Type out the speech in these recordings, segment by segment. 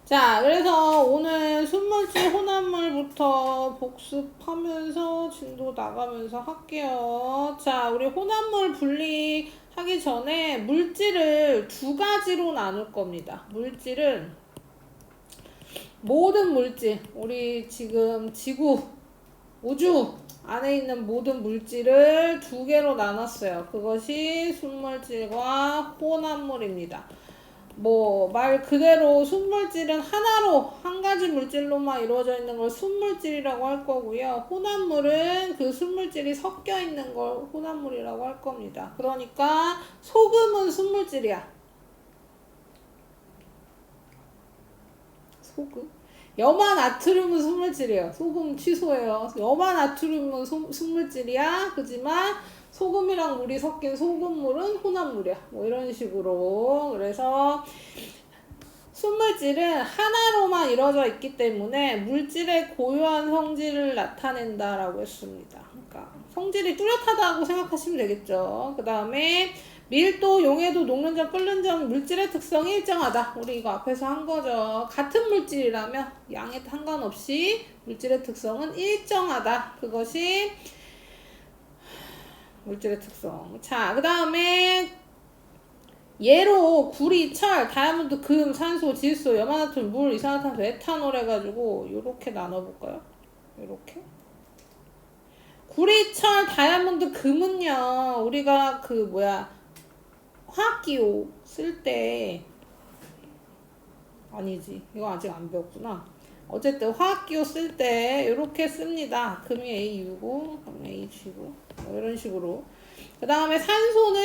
자, 그래서 오늘 순물질 혼합물부터 복습하면서 진도 나가면서 할게요. 자, 우리 혼합물 분리하기 전에 물질을 두 가지로 나눌 겁니다. 물질은 모든 물질, 우리 지금 지구, 우주 안에 있는 모든 물질을 두 개로 나눴어요. 그것이 순물질과 혼합물입니다. 뭐 말 그대로 순물질은 하나로 한 가지 물질로만 이루어져 있는 걸 순물질이라고 할 거고요. 혼합물은 그 순물질이 섞여 있는 걸 혼합물이라고 할 겁니다. 그러니까 소금은 순물질이야. 소금? 염화나트륨은 순물질이에요. 소금 취소해요. 염화나트륨은 순물질이야. 그지만 소금이랑 물이 섞인 소금물은 혼합물이야. 뭐 이런 식으로. 그래서 순물질은 하나로만 이루어져 있기 때문에 물질의 고유한 성질을 나타낸다라고 했습니다. 그러니까 성질이 뚜렷하다고 생각하시면 되겠죠. 그 다음에 밀도, 용해도, 녹는 점, 끓는 점, 물질의 특성이 일정하다. 우리 이거 앞에서 한 거죠. 같은 물질이라면 양에 상관없이 물질의 특성은 일정하다. 그것이 물질의 특성. 자, 그 다음에 얘로 구리, 철, 다이아몬드, 금, 산소, 질소, 염화나트륨, 물, 이산화탄소, 에탄올 해가지고 요렇게 나눠볼까요? 요렇게. 구리, 철, 다이아몬드, 금은요 우리가 화학기호 쓸 때 아니지, 이거 아직 안 배웠구나. 어쨌든 화학기호 쓸 때 이렇게 씁니다. 금이 AU고 금이 H고 뭐 이런 식으로. 그 다음에 산소는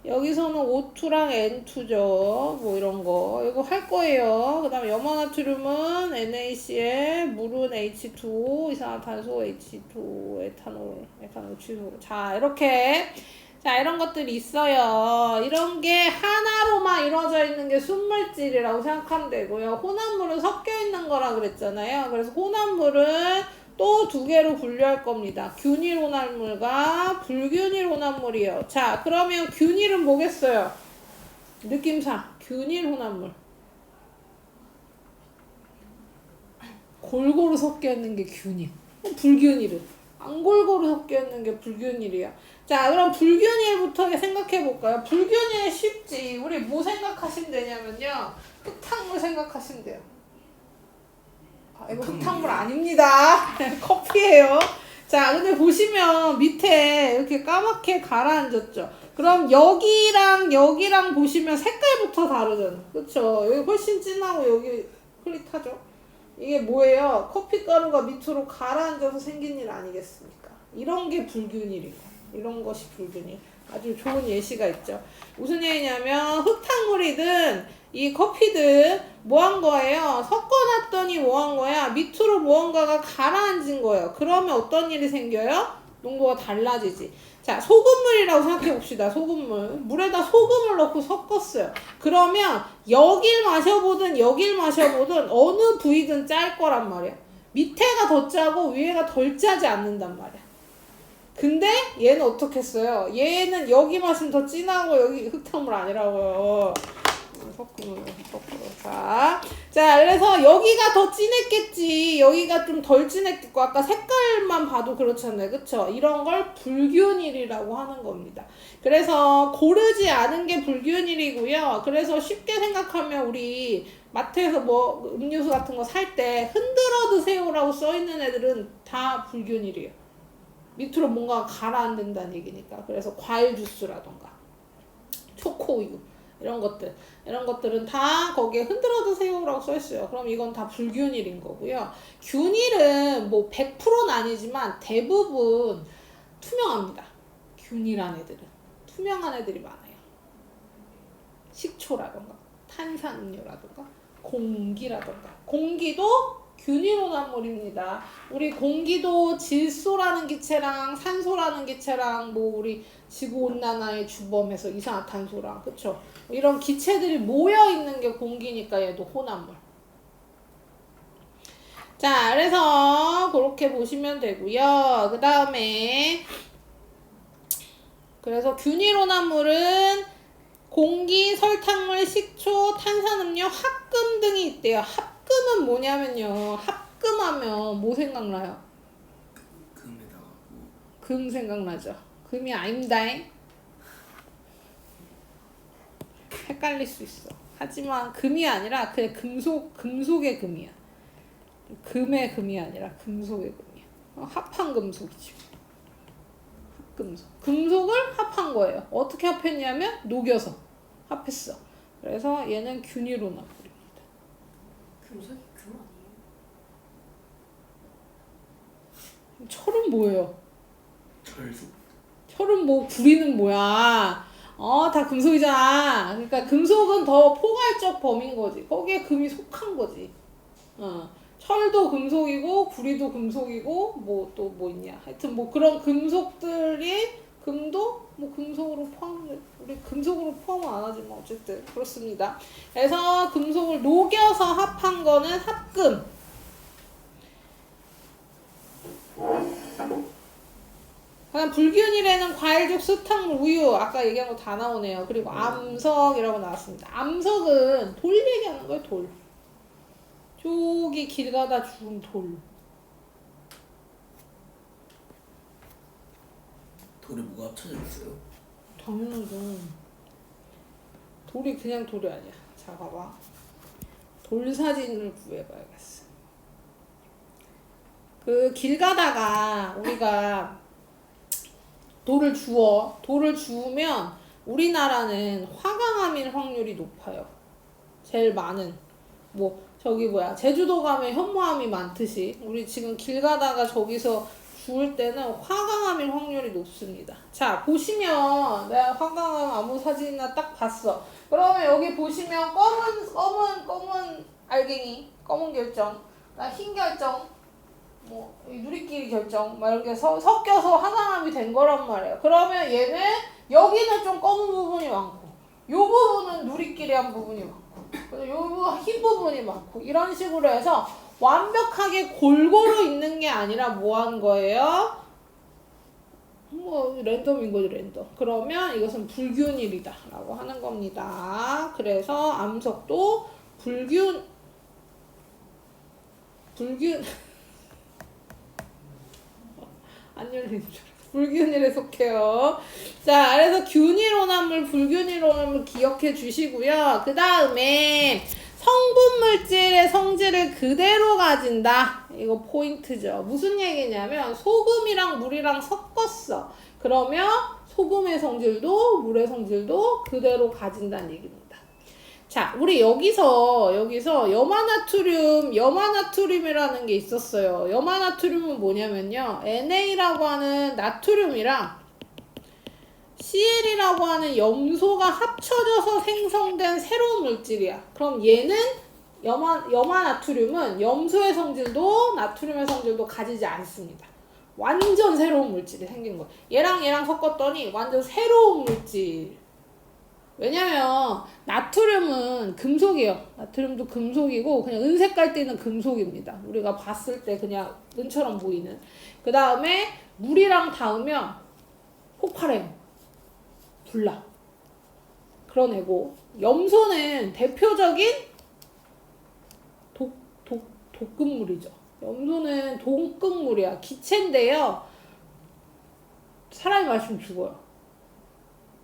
여기서는 O2랑 N2죠. 뭐 이런 거 이거 할 거예요. 그 다음에 염화나트륨은 NaCl, 물은 H2O, 이산화탄소 H2O, 에탄올 취소. 자, 이렇게. 자, 이런 것들이 있어요. 이런 게 하나로만 이루어져 있는 게 순물질이라고 생각하면 되고요. 혼합물은 섞여 있는 거라 그랬잖아요. 그래서 혼합물은 또 두 개로 분류할 겁니다. 균일 혼합물과 불균일 혼합물이에요. 자, 그러면 균일은 뭐겠어요? 느낌상 균일 혼합물. 골고루 섞여 있는 게 균일. 불균일은 안 골고루 섞여 있는 게 불균일이야. 자, 그럼 불균일부터 생각해 볼까요? 불균일 쉽지. 우리 뭐 생각하시면 되냐면요. 흙탕물 생각하시면 돼요. 아, 이거 흙탕물 아닙니다. 커피예요. 자, 근데 보시면 밑에 이렇게 까맣게 가라앉았죠. 그럼 여기랑 보시면 색깔부터 다르잖아. 그쵸? 여기 훨씬 진하고 여기 흐릿하죠? 이게 뭐예요? 커피가루가 밑으로 가라앉아서 생긴 일 아니겠습니까? 이런 게 불균일이고 이런 것이 불균일. 아주 좋은 예시가 있죠. 무슨 얘기냐면 흙탕물이든 이 커피든 뭐 한 거예요? 섞어놨더니 뭐 한 거야? 밑으로 무언가가 가라앉은 거예요. 그러면 어떤 일이 생겨요? 농도가 달라지지. 자, 소금물이라고 생각해 봅시다. 소금물. 물에다 소금을 넣고 섞었어요. 그러면 여길 마셔보든 여길 마셔보든 어느 부위든 짤 거란 말이야. 밑에가 더 짜고 위에가 덜 짜지 않는단 말이야. 근데 얘는 어떻게 했어요? 얘는 여기 맛은 더 진하고 여기 흙탕물 아니라고요. 섞으면. 자, 그래서 여기가 더 진했겠지. 여기가 좀 덜 진했겠고 아까 색깔만 봐도 그렇잖아요. 그쵸? 이런 걸 불균일이라고 하는 겁니다. 그래서 고르지 않은 게 불균일이고요. 그래서 쉽게 생각하면 우리 마트에서 뭐 음료수 같은 거 살 때 흔들어 드세요라고 써있는 애들은 다 불균일이에요. 밑으로 뭔가 가라앉는다는 얘기니까. 그래서 과일 주스라던가 초코우유 이런 것들은 다 거기에 흔들어 드세요라고 써있어요. 그럼 이건 다 불균일인 거고요. 균일은 뭐 100%는 아니지만 대부분 투명합니다. 균일한 애들은 투명한 애들이 많아요. 식초라던가 탄산음료라던가 공기라던가. 공기도 균일 혼합물입니다. 우리 공기도 질소라는 기체랑 산소라는 기체랑 뭐 우리 지구온난화의 주범에서 이산화탄소랑 그쵸? 이런 기체들이 모여 있는 게 공기니까 얘도 혼합물. 자, 그래서 그렇게 보시면 되고요. 그 다음에 그래서 균일 혼합물은 공기, 설탕물, 식초, 탄산음료, 합금 등이 있대요. 합금은 뭐냐면요. 합금하면 뭐 생각나요? 금에다가 뭐 금 생각나죠. 금이 아닙니다잉. 헷갈릴 수 있어. 하지만 금이 아니라 그냥 금속의 금이야. 금의 금이 아니라 금속의 금이야. 합한 금속이지. 합금속. 금속을 합한 거예요. 어떻게 합했냐면 녹여서 합했어. 그래서 얘는 균일온화물입니다. 금속이 금 아니에요? 철은 뭐예요? 철속. 철은 뭐 구리는 뭐야? 다 금속이잖아. 그러니까 금속은 더 포괄적 범위인 거지. 거기에 금이 속한 거지. 철도 금속이고 구리도 금속이고 뭐 또 뭐 있냐. 하여튼 뭐 그런 금속들이 금도 뭐 금속으로 우리 금속으로 포함은 안 하지 뭐 어쨌든 그렇습니다. 그래서 금속을 녹여서 합한 거는 합금. 그다음 불균일에는 과일죽, 수탕물, 우유 아까 얘기한 거 다 나오네요. 그리고 암석이라고 나왔습니다. 암석은 돌 얘기하는 거예요. 돌. 저기 길 가다 죽은 돌. 돌에 뭐가 합쳐져 있어요? 당연하죠. 돌이 그냥 돌이 아니야. 자 봐봐. 돌 사진을 구해봐야겠어. 그 길 가다가 우리가 돌을 주워. 돌을 주우면 우리나라는 화강암일 확률이 높아요. 제일 많은. 뭐 저기 뭐야 제주도 가면 현무암이 많듯이 우리 지금 길 가다가 저기서 주울 때는 화강암일 확률이 높습니다. 자 보시면 내가 화강암 아무 사진이나 딱 봤어. 그러면 여기 보시면 검은 알갱이, 검은 결정, 흰 결정, 뭐 누리끼리 결정 막 이렇게 섞여서 화강암이 된 거란 말이에요. 그러면 얘는 여기는 좀 검은 부분이 많고 요 부분은 누리끼리한 부분이 많고 요 흰 부분이 많고 이런 식으로 해서 완벽하게 골고루 있는 게 아니라 뭐 하는 거예요? 뭐 랜덤인 거죠 랜덤. 그러면 이것은 불균일이다 라고 하는 겁니다. 그래서 암석도 불균 안 열리는 줄 알았어. 불균일에 속해요. 자, 그래서 균일온화물, 불균일온화물 기억해 주시고요. 그 다음에 성분 물질의 성질을 그대로 가진다. 이거 포인트죠. 무슨 얘기냐면 소금이랑 물이랑 섞었어. 그러면 소금의 성질도 물의 성질도 그대로 가진다는 얘기입니다. 자, 우리 여기서 염화나트륨이라는 게 있었어요. 염화나트륨은 뭐냐면요. NA라고 하는 나트륨이랑 CL이라고 하는 염소가 합쳐져서 생성된 새로운 물질이야. 그럼 얘는 염화나트륨은 염소의 성질도 나트륨의 성질도 가지지 않습니다. 완전 새로운 물질이 생긴 거야. 얘랑 섞었더니 완전 새로운 물질. 왜냐면 나트륨은 금속이에요. 나트륨도 금속이고 그냥 은색 깔띠는 금속입니다. 우리가 봤을 때 그냥 은처럼 보이는. 그 다음에 물이랑 닿으면 폭발해요. 불나. 그런 애고 염소는 대표적인 독극물이죠. 염소는 독극물이야. 기체인데요. 사람이 마시면 죽어요.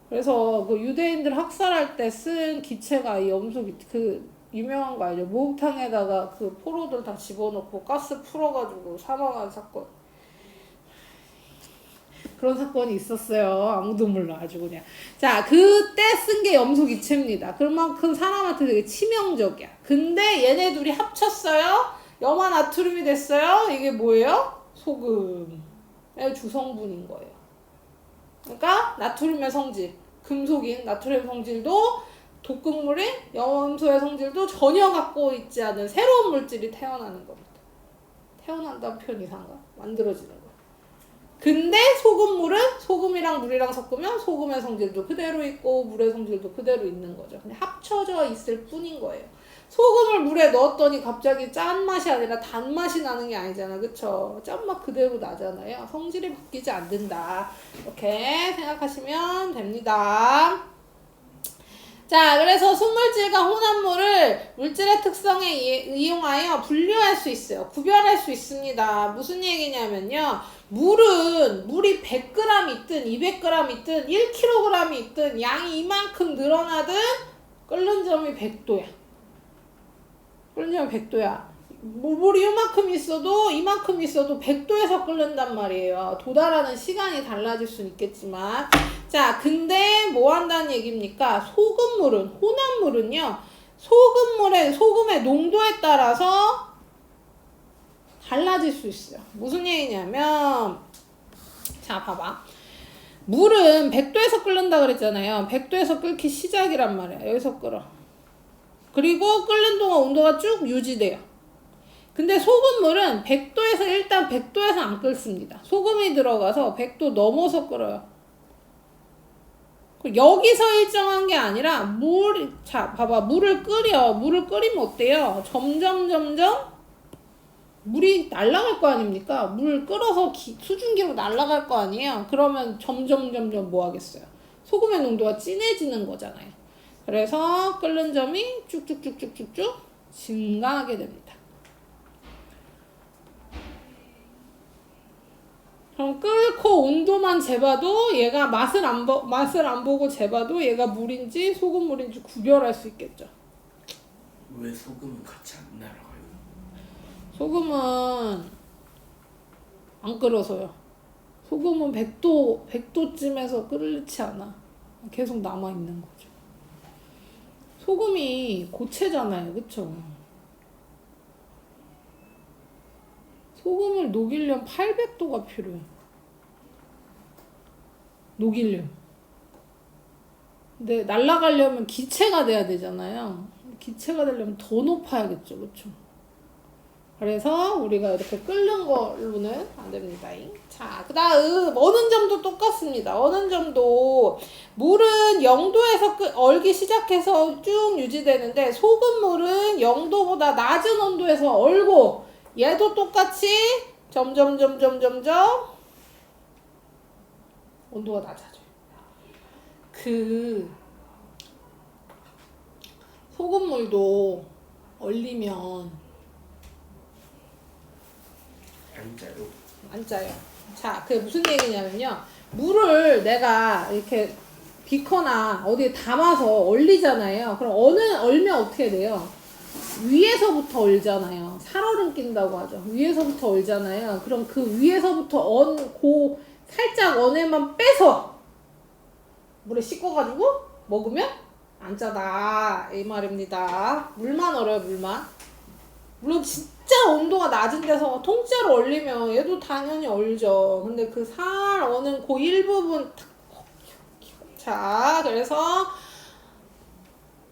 그래서 그 유대인들 학살할 때 쓴 기체가 이 염소 그 유명한 거 알죠? 목욕탕에다가 그 포로들 다 집어넣고 가스 풀어가지고 사망한 사건. 그런 사건이 있었어요. 아무도 몰라 아주 그냥. 자, 그때 쓴 게 염소 기체입니다. 그만큼 사람한테 되게 치명적이야. 근데 얘네 둘이 합쳤어요. 염화나트륨이 됐어요. 이게 뭐예요? 소금의 주성분인 거예요. 그러니까 나트륨의 성질, 금속인 나트륨 성질도 독극물인 염소의 성질도 전혀 갖고 있지 않은 새로운 물질이 태어나는 겁니다. 태어난다는 표현 이상한가? 만들어지는 거예요. 근데 소금물은 소금이랑 물이랑 섞으면 소금의 성질도 그대로 있고 물의 성질도 그대로 있는 거죠. 그냥 합쳐져 있을 뿐인 거예요. 소금을 물에 넣었더니 갑자기 짠맛이 아니라 단맛이 나는 게 아니잖아. 그쵸? 짠맛 그대로 나잖아요. 성질이 바뀌지 않는다. 이렇게 생각하시면 됩니다. 자, 그래서 소물질과 혼합물을 물질의 특성에 이용하여 분류할 수 있어요. 구별할 수 있습니다. 무슨 얘기냐면요. 물이 100g 있든 200g 있든 1kg 있든 양이 이만큼 늘어나든 끓는 점이 100도야. 끓는 점이 100도야. 물이 이만큼 있어도 100도에서 끓는단 말이에요. 도달하는 시간이 달라질 수는 있겠지만. 자, 근데 뭐 한다는 얘기입니까? 혼합물은요. 소금의 농도에 따라서 달라질 수 있어요. 무슨 얘기냐면, 자, 봐봐. 물은 100도에서 끓는다 그랬잖아요. 100도에서 끓기 시작이란 말이야. 여기서 끓어. 그리고 끓는 동안 온도가 쭉 유지돼요. 근데 소금물은 100도에서 안 끓습니다. 소금이 들어가서 100도 넘어서 끓어요. 여기서 일정한 게 아니라 봐봐. 물을 끓이면 어때요? 점점 물이 날아갈 거 아닙니까? 물을 끓어서 수증기로 날아갈 거 아니에요? 그러면 점점 뭐 하겠어요? 소금의 농도가 진해지는 거잖아요. 그래서 끓는 점이 쭉쭉쭉쭉쭉 증가하게 됩니다. 그럼 끓고 온도만 재봐도 얘가 맛을 안 보고 재봐도 얘가 물인지 소금물인지 구별할 수 있겠죠. 왜 소금은 같이 안 날아가요? 소금은 안 끓어서요. 소금은 100도쯤에서 끓지 않아. 계속 남아있는 거죠. 소금이 고체잖아요. 그쵸? 소금을 녹이려면 800도가 필요해. 녹이려면. 근데 날아가려면 기체가 돼야 되잖아요. 기체가 되려면 더 높아야겠죠. 그쵸? 그래서 우리가 이렇게 끓는 걸로는 안 됩니다. 자, 그 다음 어는 점도 똑같습니다. 어는 점도 물은 0도에서 얼기 시작해서 쭉 유지되는데 소금물은 0도보다 낮은 온도에서 얼고 얘도 똑같이 점점 온도가 낮아져요. 소금물도 얼리면 안 짜요. 자, 그게 무슨 얘기냐면요. 물을 내가 이렇게 비커나 어디에 담아서 얼리잖아요. 그럼 얼면 어떻게 돼요? 위에서부터 얼잖아요. 살얼음 낀다고 하죠. 위에서부터 얼잖아요. 그럼 그 위에서부터 살짝 언에만 빼서 물에 씻어가지고 먹으면 안 짜다 이 말입니다. 물만 얼어요. 물론 진짜 온도가 낮은 데서 통째로 얼리면 얘도 당연히 얼죠. 근데 그 살 어는 그 일부분 자, 그래서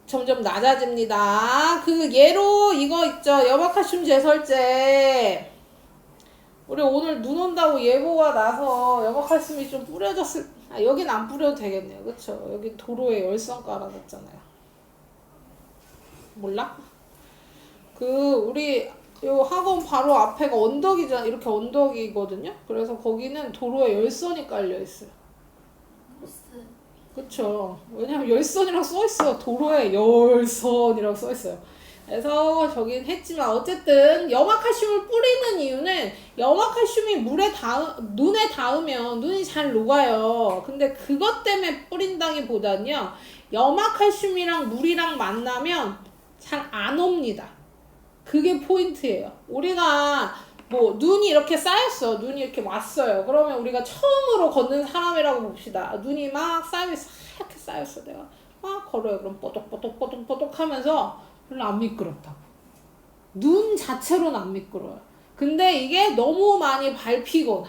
점점 낮아집니다. 얘로 이거 있죠. 염화칼슘 제설제. 우리 오늘 눈 온다고 예보가 나서 염화칼슘이 좀 여긴 안 뿌려도 되겠네요. 그쵸? 여기 도로에 열선 깔아놨잖아요. 몰라? 우리 요 학원 바로 앞에가 언덕이잖아. 이렇게 언덕이거든요. 그래서 거기는 도로에 열선이 깔려 있어요. 그쵸. 왜냐면 열선이라고 써있어. 도로에 열선이라고 써있어요. 그래서 저긴 했지만 어쨌든 염화칼슘을 뿌리는 이유는 염화칼슘이 눈에 닿으면 눈이 잘 녹아요. 근데 그것 때문에 뿌린다기보다는요. 염화칼슘이랑 물이랑 만나면 잘 안 옵니다. 그게 포인트예요. 우리가 눈이 이렇게 쌓였어. 눈이 이렇게 왔어요. 그러면 우리가 처음으로 걷는 사람이라고 봅시다. 눈이 막 하얗게 쌓였어. 내가 막 걸어요. 그럼 뽀독뽀독 하면서 별로 안 미끄럽다고. 눈 자체로는 안 미끄러워요. 근데 이게 너무 많이 밟히거나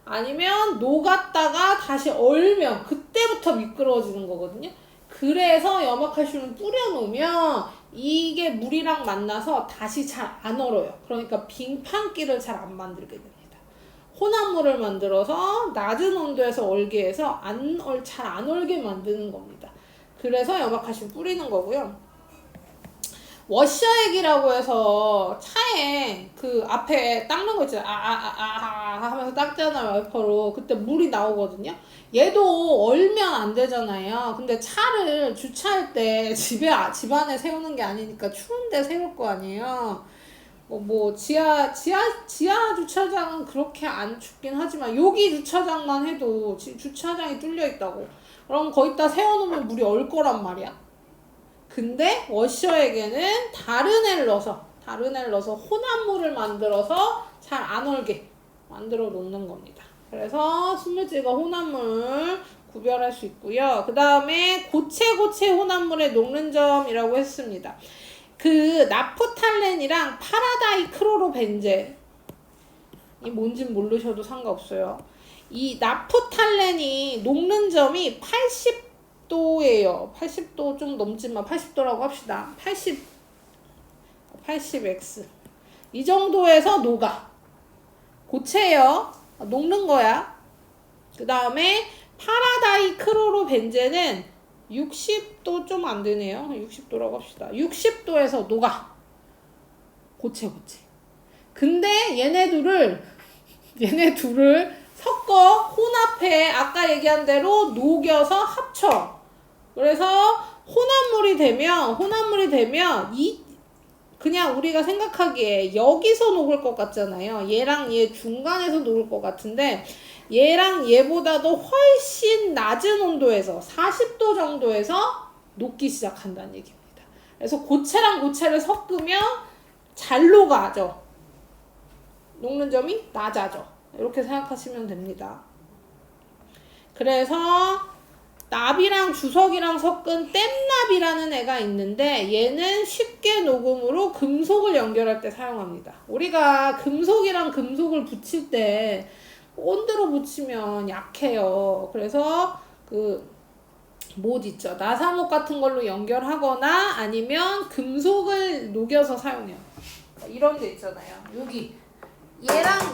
아니면 녹았다가 다시 얼면 그때부터 미끄러워지는 거거든요. 그래서 염화칼슘을 뿌려놓으면 이게 물이랑 만나서 다시 잘 안 얼어요. 그러니까 빙판기를 잘 안 만들게 됩니다. 혼합물을 만들어서 낮은 온도에서 얼게 해서 잘 안 얼게 만드는 겁니다. 그래서 염화칼슘 뿌리는 거고요. 워셔액이라고 해서 차에 그 앞에 닦는 거 있잖아요. 하면서 닦잖아요, 와이퍼로. 그때 물이 나오거든요. 얘도 얼면 안 되잖아요. 근데 차를 주차할 때 집 안에 세우는 게 아니니까 추운데 세울 거 아니에요. 지하 주차장은 그렇게 안 춥긴 하지만 여기 주차장만 해도 주차장이 뚫려 있다고. 그럼 거기다 세워놓으면 물이 얼 거란 말이야. 근데 워셔액에는 다른 애를 넣어서 혼합물을 만들어서 잘 안 얼게 만들어 놓는 겁니다. 그래서 스무지가 혼합물 구별할 수 있고요. 그 다음에 고체 혼합물의 녹는 점이라고 했습니다. 그 나프탈렌이랑 파라다이크로로벤젠 이 뭔진 모르셔도 상관없어요. 이 나프탈렌이 녹는 점이 80도예요. 80도 좀 넘지만 80도라고 합시다. 80x 이 정도에서 녹아. 고체예요. 녹는 거야. 그 다음에 파라다이크로로벤젠은 60도 좀 안 되네요. 60도라고 합시다. 60도에서 녹아. 고체. 근데 얘네 둘을 섞어 혼합해. 아까 얘기한 대로 녹여서 합쳐. 그래서 혼합물이 되면 그냥 우리가 생각하기에 여기서 녹을 것 같잖아요. 얘랑 얘 중간에서 녹을 것 같은데 얘랑 얘보다도 훨씬 낮은 온도에서 40도 정도에서 녹기 시작한다는 얘기입니다. 그래서 고체랑 고체를 섞으면 잘 녹아져. 녹는 점이 낮아져. 이렇게 생각하시면 됩니다. 그래서 납이랑 주석이랑 섞은 땜납이라는 애가 있는데 얘는 쉽게 녹음으로 금속을 연결할 때 사용합니다. 우리가 금속이랑 금속을 붙일 때 온드로 붙이면 약해요. 그래서 못 있죠. 나사목 같은 걸로 연결하거나 아니면 금속을 녹여서 사용해요. 이런 데 있잖아요. 여기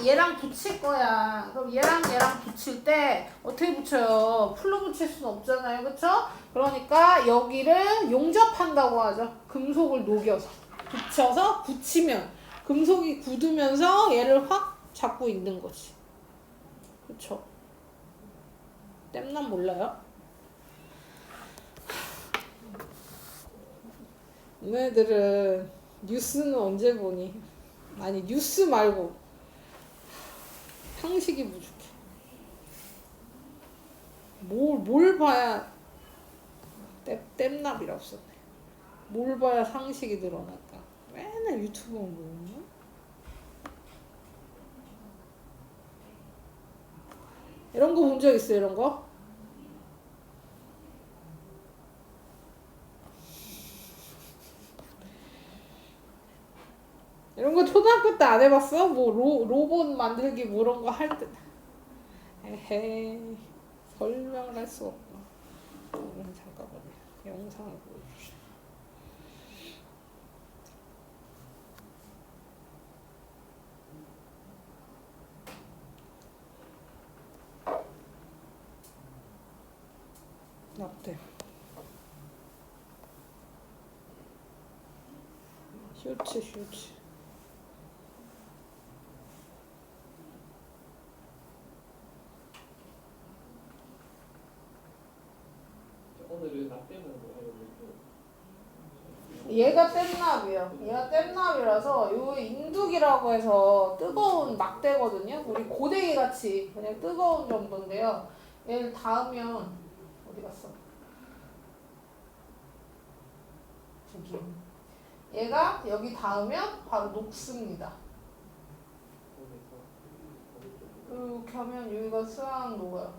얘랑 붙일 거야. 그럼 얘랑 붙일 때 어떻게 붙여요? 풀로 붙일 수는 없잖아요. 그쵸? 그러니까 여기를 용접한다고 하죠. 금속을 녹여서 붙여서 붙이면 금속이 굳으면서 얘를 확 잡고 있는 거지. 그쵸? 땜남 몰라요? 너네들은 뉴스는 언제 보니? 아니 뉴스 말고 상식이 부족해. 뭘 봐야 땜납이라고 썼네. 뭘 봐야 상식이 늘어날까? 맨날 유튜브만 보는 이런 거 본 적 있어요? 이런 거? 이런 거 초등학교 때 안 해봤어? 로봇 만들기 이런 거 할 때. 에헤이, 설명을 할 수가 없구나. 잠깐만요. 영상을 보여주세요. 납땜. 쇼츠. 오늘은 납땜은 뭐 얘가 땜납이야. 얘가 땜납이라서 요 인두기라고 해서 뜨거운 막대거든요. 우리 고데기 같이 그냥 뜨거운 정도인데요. 얘를 닿으면 어디 갔어? 저기. 얘가 여기 닿으면 바로 녹습니다. 이렇게 하면 여기가 쓱 녹아요.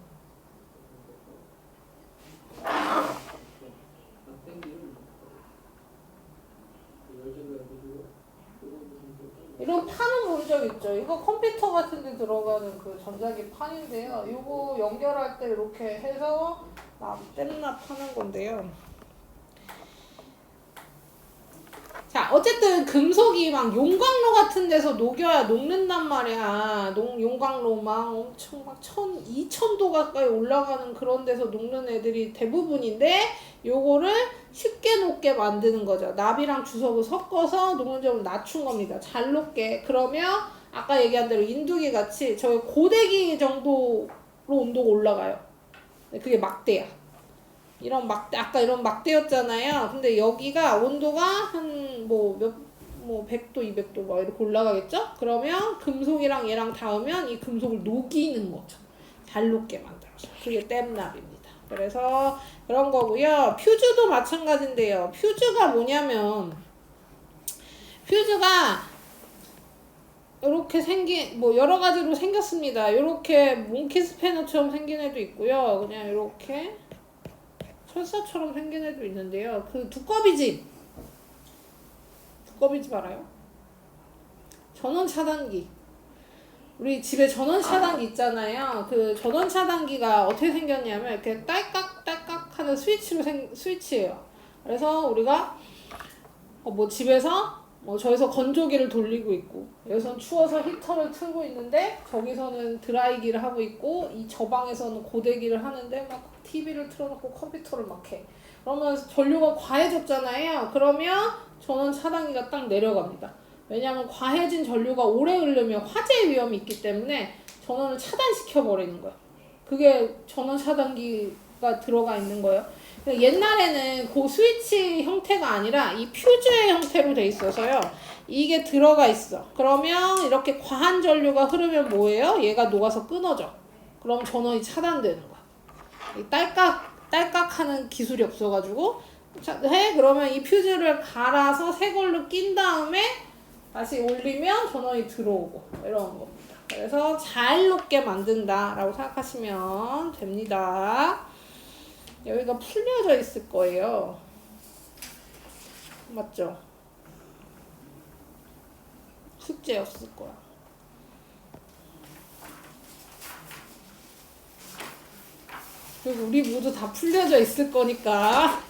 이런 판은 본 적 있죠? 이거 컴퓨터 같은 데 들어가는 그 전자기 판인데요. 이거 연결할 때 이렇게 해서 땜납 하는 건데요. 자, 어쨌든 금속이 막 용광로 같은 데서 녹여야 녹는단 말이야. 용광로 막 엄청 막 2000도 가까이 올라가는 그런 데서 녹는 애들이 대부분인데 요거를 쉽게 녹게 만드는 거죠. 납이랑 주석을 섞어서 녹는 점을 낮춘 겁니다. 잘 녹게. 그러면 아까 얘기한 대로 인두기 같이 저희 고데기 정도로 온도가 올라가요. 그게 막대야. 이런 막대, 아까 이런 막대였잖아요. 근데 여기가 온도가 한 뭐 100도, 200도 막 이렇게 올라가겠죠? 그러면 금속이랑 얘랑 닿으면 이 금속을 녹이는 거죠. 잘 녹게 만들어서. 그게 땜납입니다. 그래서 그런 거고요. 퓨즈도 마찬가지인데요. 퓨즈가 뭐냐면 퓨즈가 이렇게 생긴 뭐 여러 가지로 생겼습니다. 이렇게 몽키 스패너처럼 생긴 애도 있고요. 그냥 이렇게 철사처럼 생긴 애도 있는데요. 그 두꺼비집 알아요? 전원 차단기. 우리 집에 전원 차단기 있잖아요. 그 전원 차단기가 어떻게 생겼냐면 이렇게 딸깍딸깍 하는 스위치예요. 그래서 우리가 뭐 집에서 저기서 건조기를 돌리고 있고 여기서는 추워서 히터를 틀고 있는데 저기서는 드라이기를 하고 있고 이 저 방에서는 고데기를 하는데 막 TV를 틀어놓고 컴퓨터를 막 해. 그러면 전류가 과해졌잖아요. 그러면 전원 차단기가 딱 내려갑니다. 왜냐하면 과해진 전류가 오래 흐르면 화재 위험이 있기 때문에 전원을 차단시켜 버리는 거예요. 그게 전원 차단기가 들어가 있는 거예요. 옛날에는 그 스위치 형태가 아니라 이 퓨즈의 형태로 돼 있어서요. 이게 들어가 있어. 그러면 이렇게 과한 전류가 흐르면 뭐예요? 얘가 녹아서 끊어져. 그럼 전원이 차단되는 거야. 이 딸깍 하는 기술이 없어가지고 그러면 이 퓨즈를 갈아서 새 걸로 낀 다음에 다시 올리면 전원이 들어오고 이런 겁니다. 그래서 잘 녹게 만든다 라고 생각하시면 됩니다. 여기가 풀려져 있을 거예요. 맞죠? 숙제였을 거야. 그리고 우리 모두 다 풀려져 있을 거니까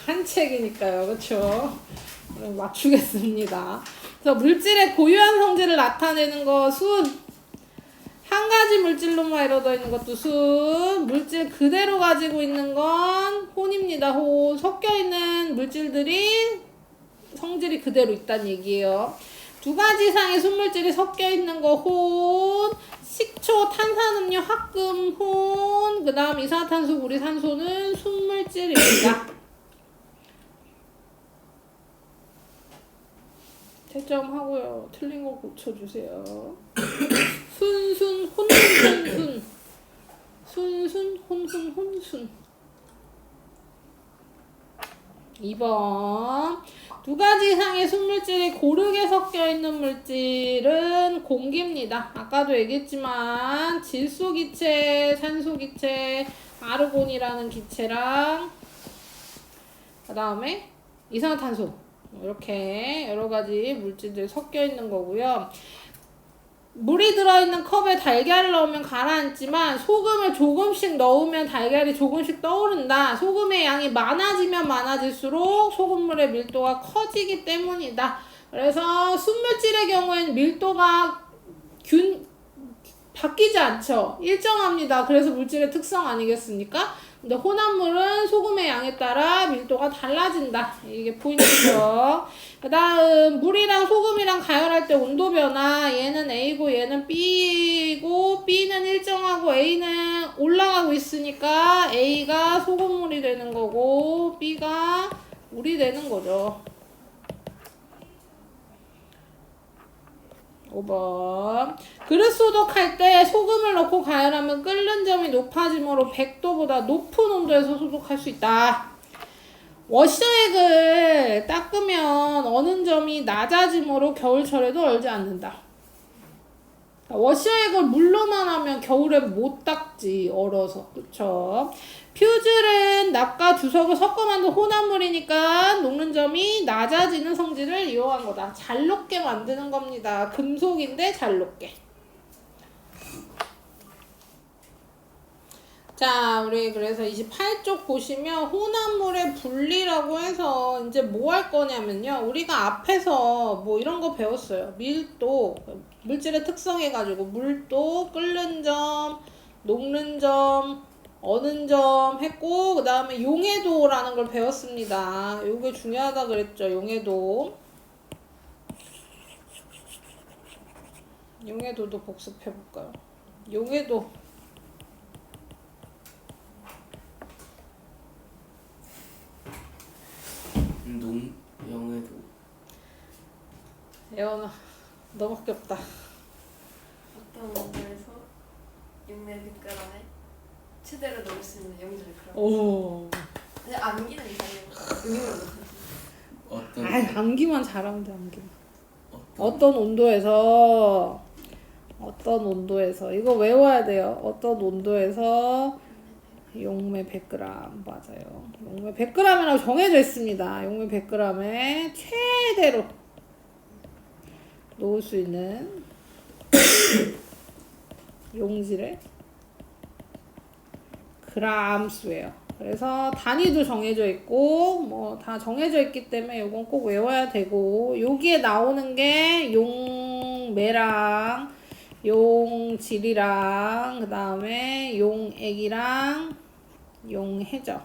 한 책이니까요. 그렇죠? 맞추겠습니다. 그래서 물질의 고유한 성질을 나타내는 거 순. 한 가지 물질로만 이루어져 있는 것도 순. 물질 그대로 가지고 있는 건 혼입니다. 혼. 섞여 있는 물질들이 성질이 그대로 있다는 얘기예요. 두 가지 이상의 순물질이 섞여 있는 거 혼. 식초, 탄산음료, 합금, 혼. 그 다음 이산화탄소, 구리산소는 순물질입니다. 채점하고요. 틀린 거 고쳐주세요. 순순, 혼순. 순순, 혼순, 혼순. 2번. 두 가지 이상의 순물질이 고르게 섞여 있는 물질은 공기입니다. 아까도 얘기했지만 질소기체, 산소기체, 아르곤이라는 기체랑 그 다음에 이산화탄소 이렇게 여러 가지 물질들이 섞여 있는 거고요. 물이 들어있는 컵에 달걀을 넣으면 가라앉지만 소금을 조금씩 넣으면 달걀이 조금씩 떠오른다. 소금의 양이 많아지면 많아질수록 소금물의 밀도가 커지기 때문이다. 그래서 순물질의 경우에는 밀도가 바뀌지 않죠. 일정합니다. 그래서 물질의 특성 아니겠습니까? 근데 혼합물은 소금의 양에 따라 밀도가 달라진다. 이게 포인트죠. 그 다음 물이랑 소금이랑 가열할 때 온도 변화. 얘는 A고 얘는 B고 B는 일정하고 A는 올라가고 있으니까 A가 소금물이 되는 거고 B가 물이 되는 거죠. 5번. 그릇 소독할 때 소금을 넣고 가열하면 끓는 점이 높아지므로 100도보다 높은 온도에서 소독할 수 있다. 워셔액을 닦으면 어는 점이 낮아지므로 겨울철에도 얼지 않는다. 워셔액을 물로만 하면 겨울에 못 닦지, 얼어서. 그쵸? 퓨즐은 납과 주석을 섞어 만든 혼합물이니까 녹는 점이 낮아지는 성질을 이용한 거다. 잘 녹게 만드는 겁니다. 금속인데 잘 녹게. 자, 우리 그래서 28쪽 보시면 혼합물의 분리라고 해서 이제 뭐 할 거냐면요. 우리가 앞에서 뭐 이런 거 배웠어요. 밀도, 물질의 특성 해가지고 물도, 끓는 점, 녹는 점, 어는 점 했고 그 다음에 용해도라는 걸 배웠습니다. 요게 중요하다 그랬죠. 용해도. 용해도도 복습해볼까요? 용해도. 영에도 예원아 너밖에 없다. 어떤 원소에서 용매 빛깔안에 최대로 넣을 수 있는 영지를 그려. 오. 근데 암기는 이상해요. 어떤 아이 암기만 잘하면 돼 암기만. 어떤 온도에서 이거 외워야 돼요. 어떤 온도에서 용매 100g 맞아요. 용매 100g이라고 정해져 있습니다. 용매 100g에 최대로 놓을 수 있는 용질의 그람 수예요. 그래서 단위도 정해져 있고 뭐 다 정해져 있기 때문에 이건 꼭 외워야 되고 여기에 나오는 게 용매랑 용질이랑 그 다음에 용액이랑 용해죠.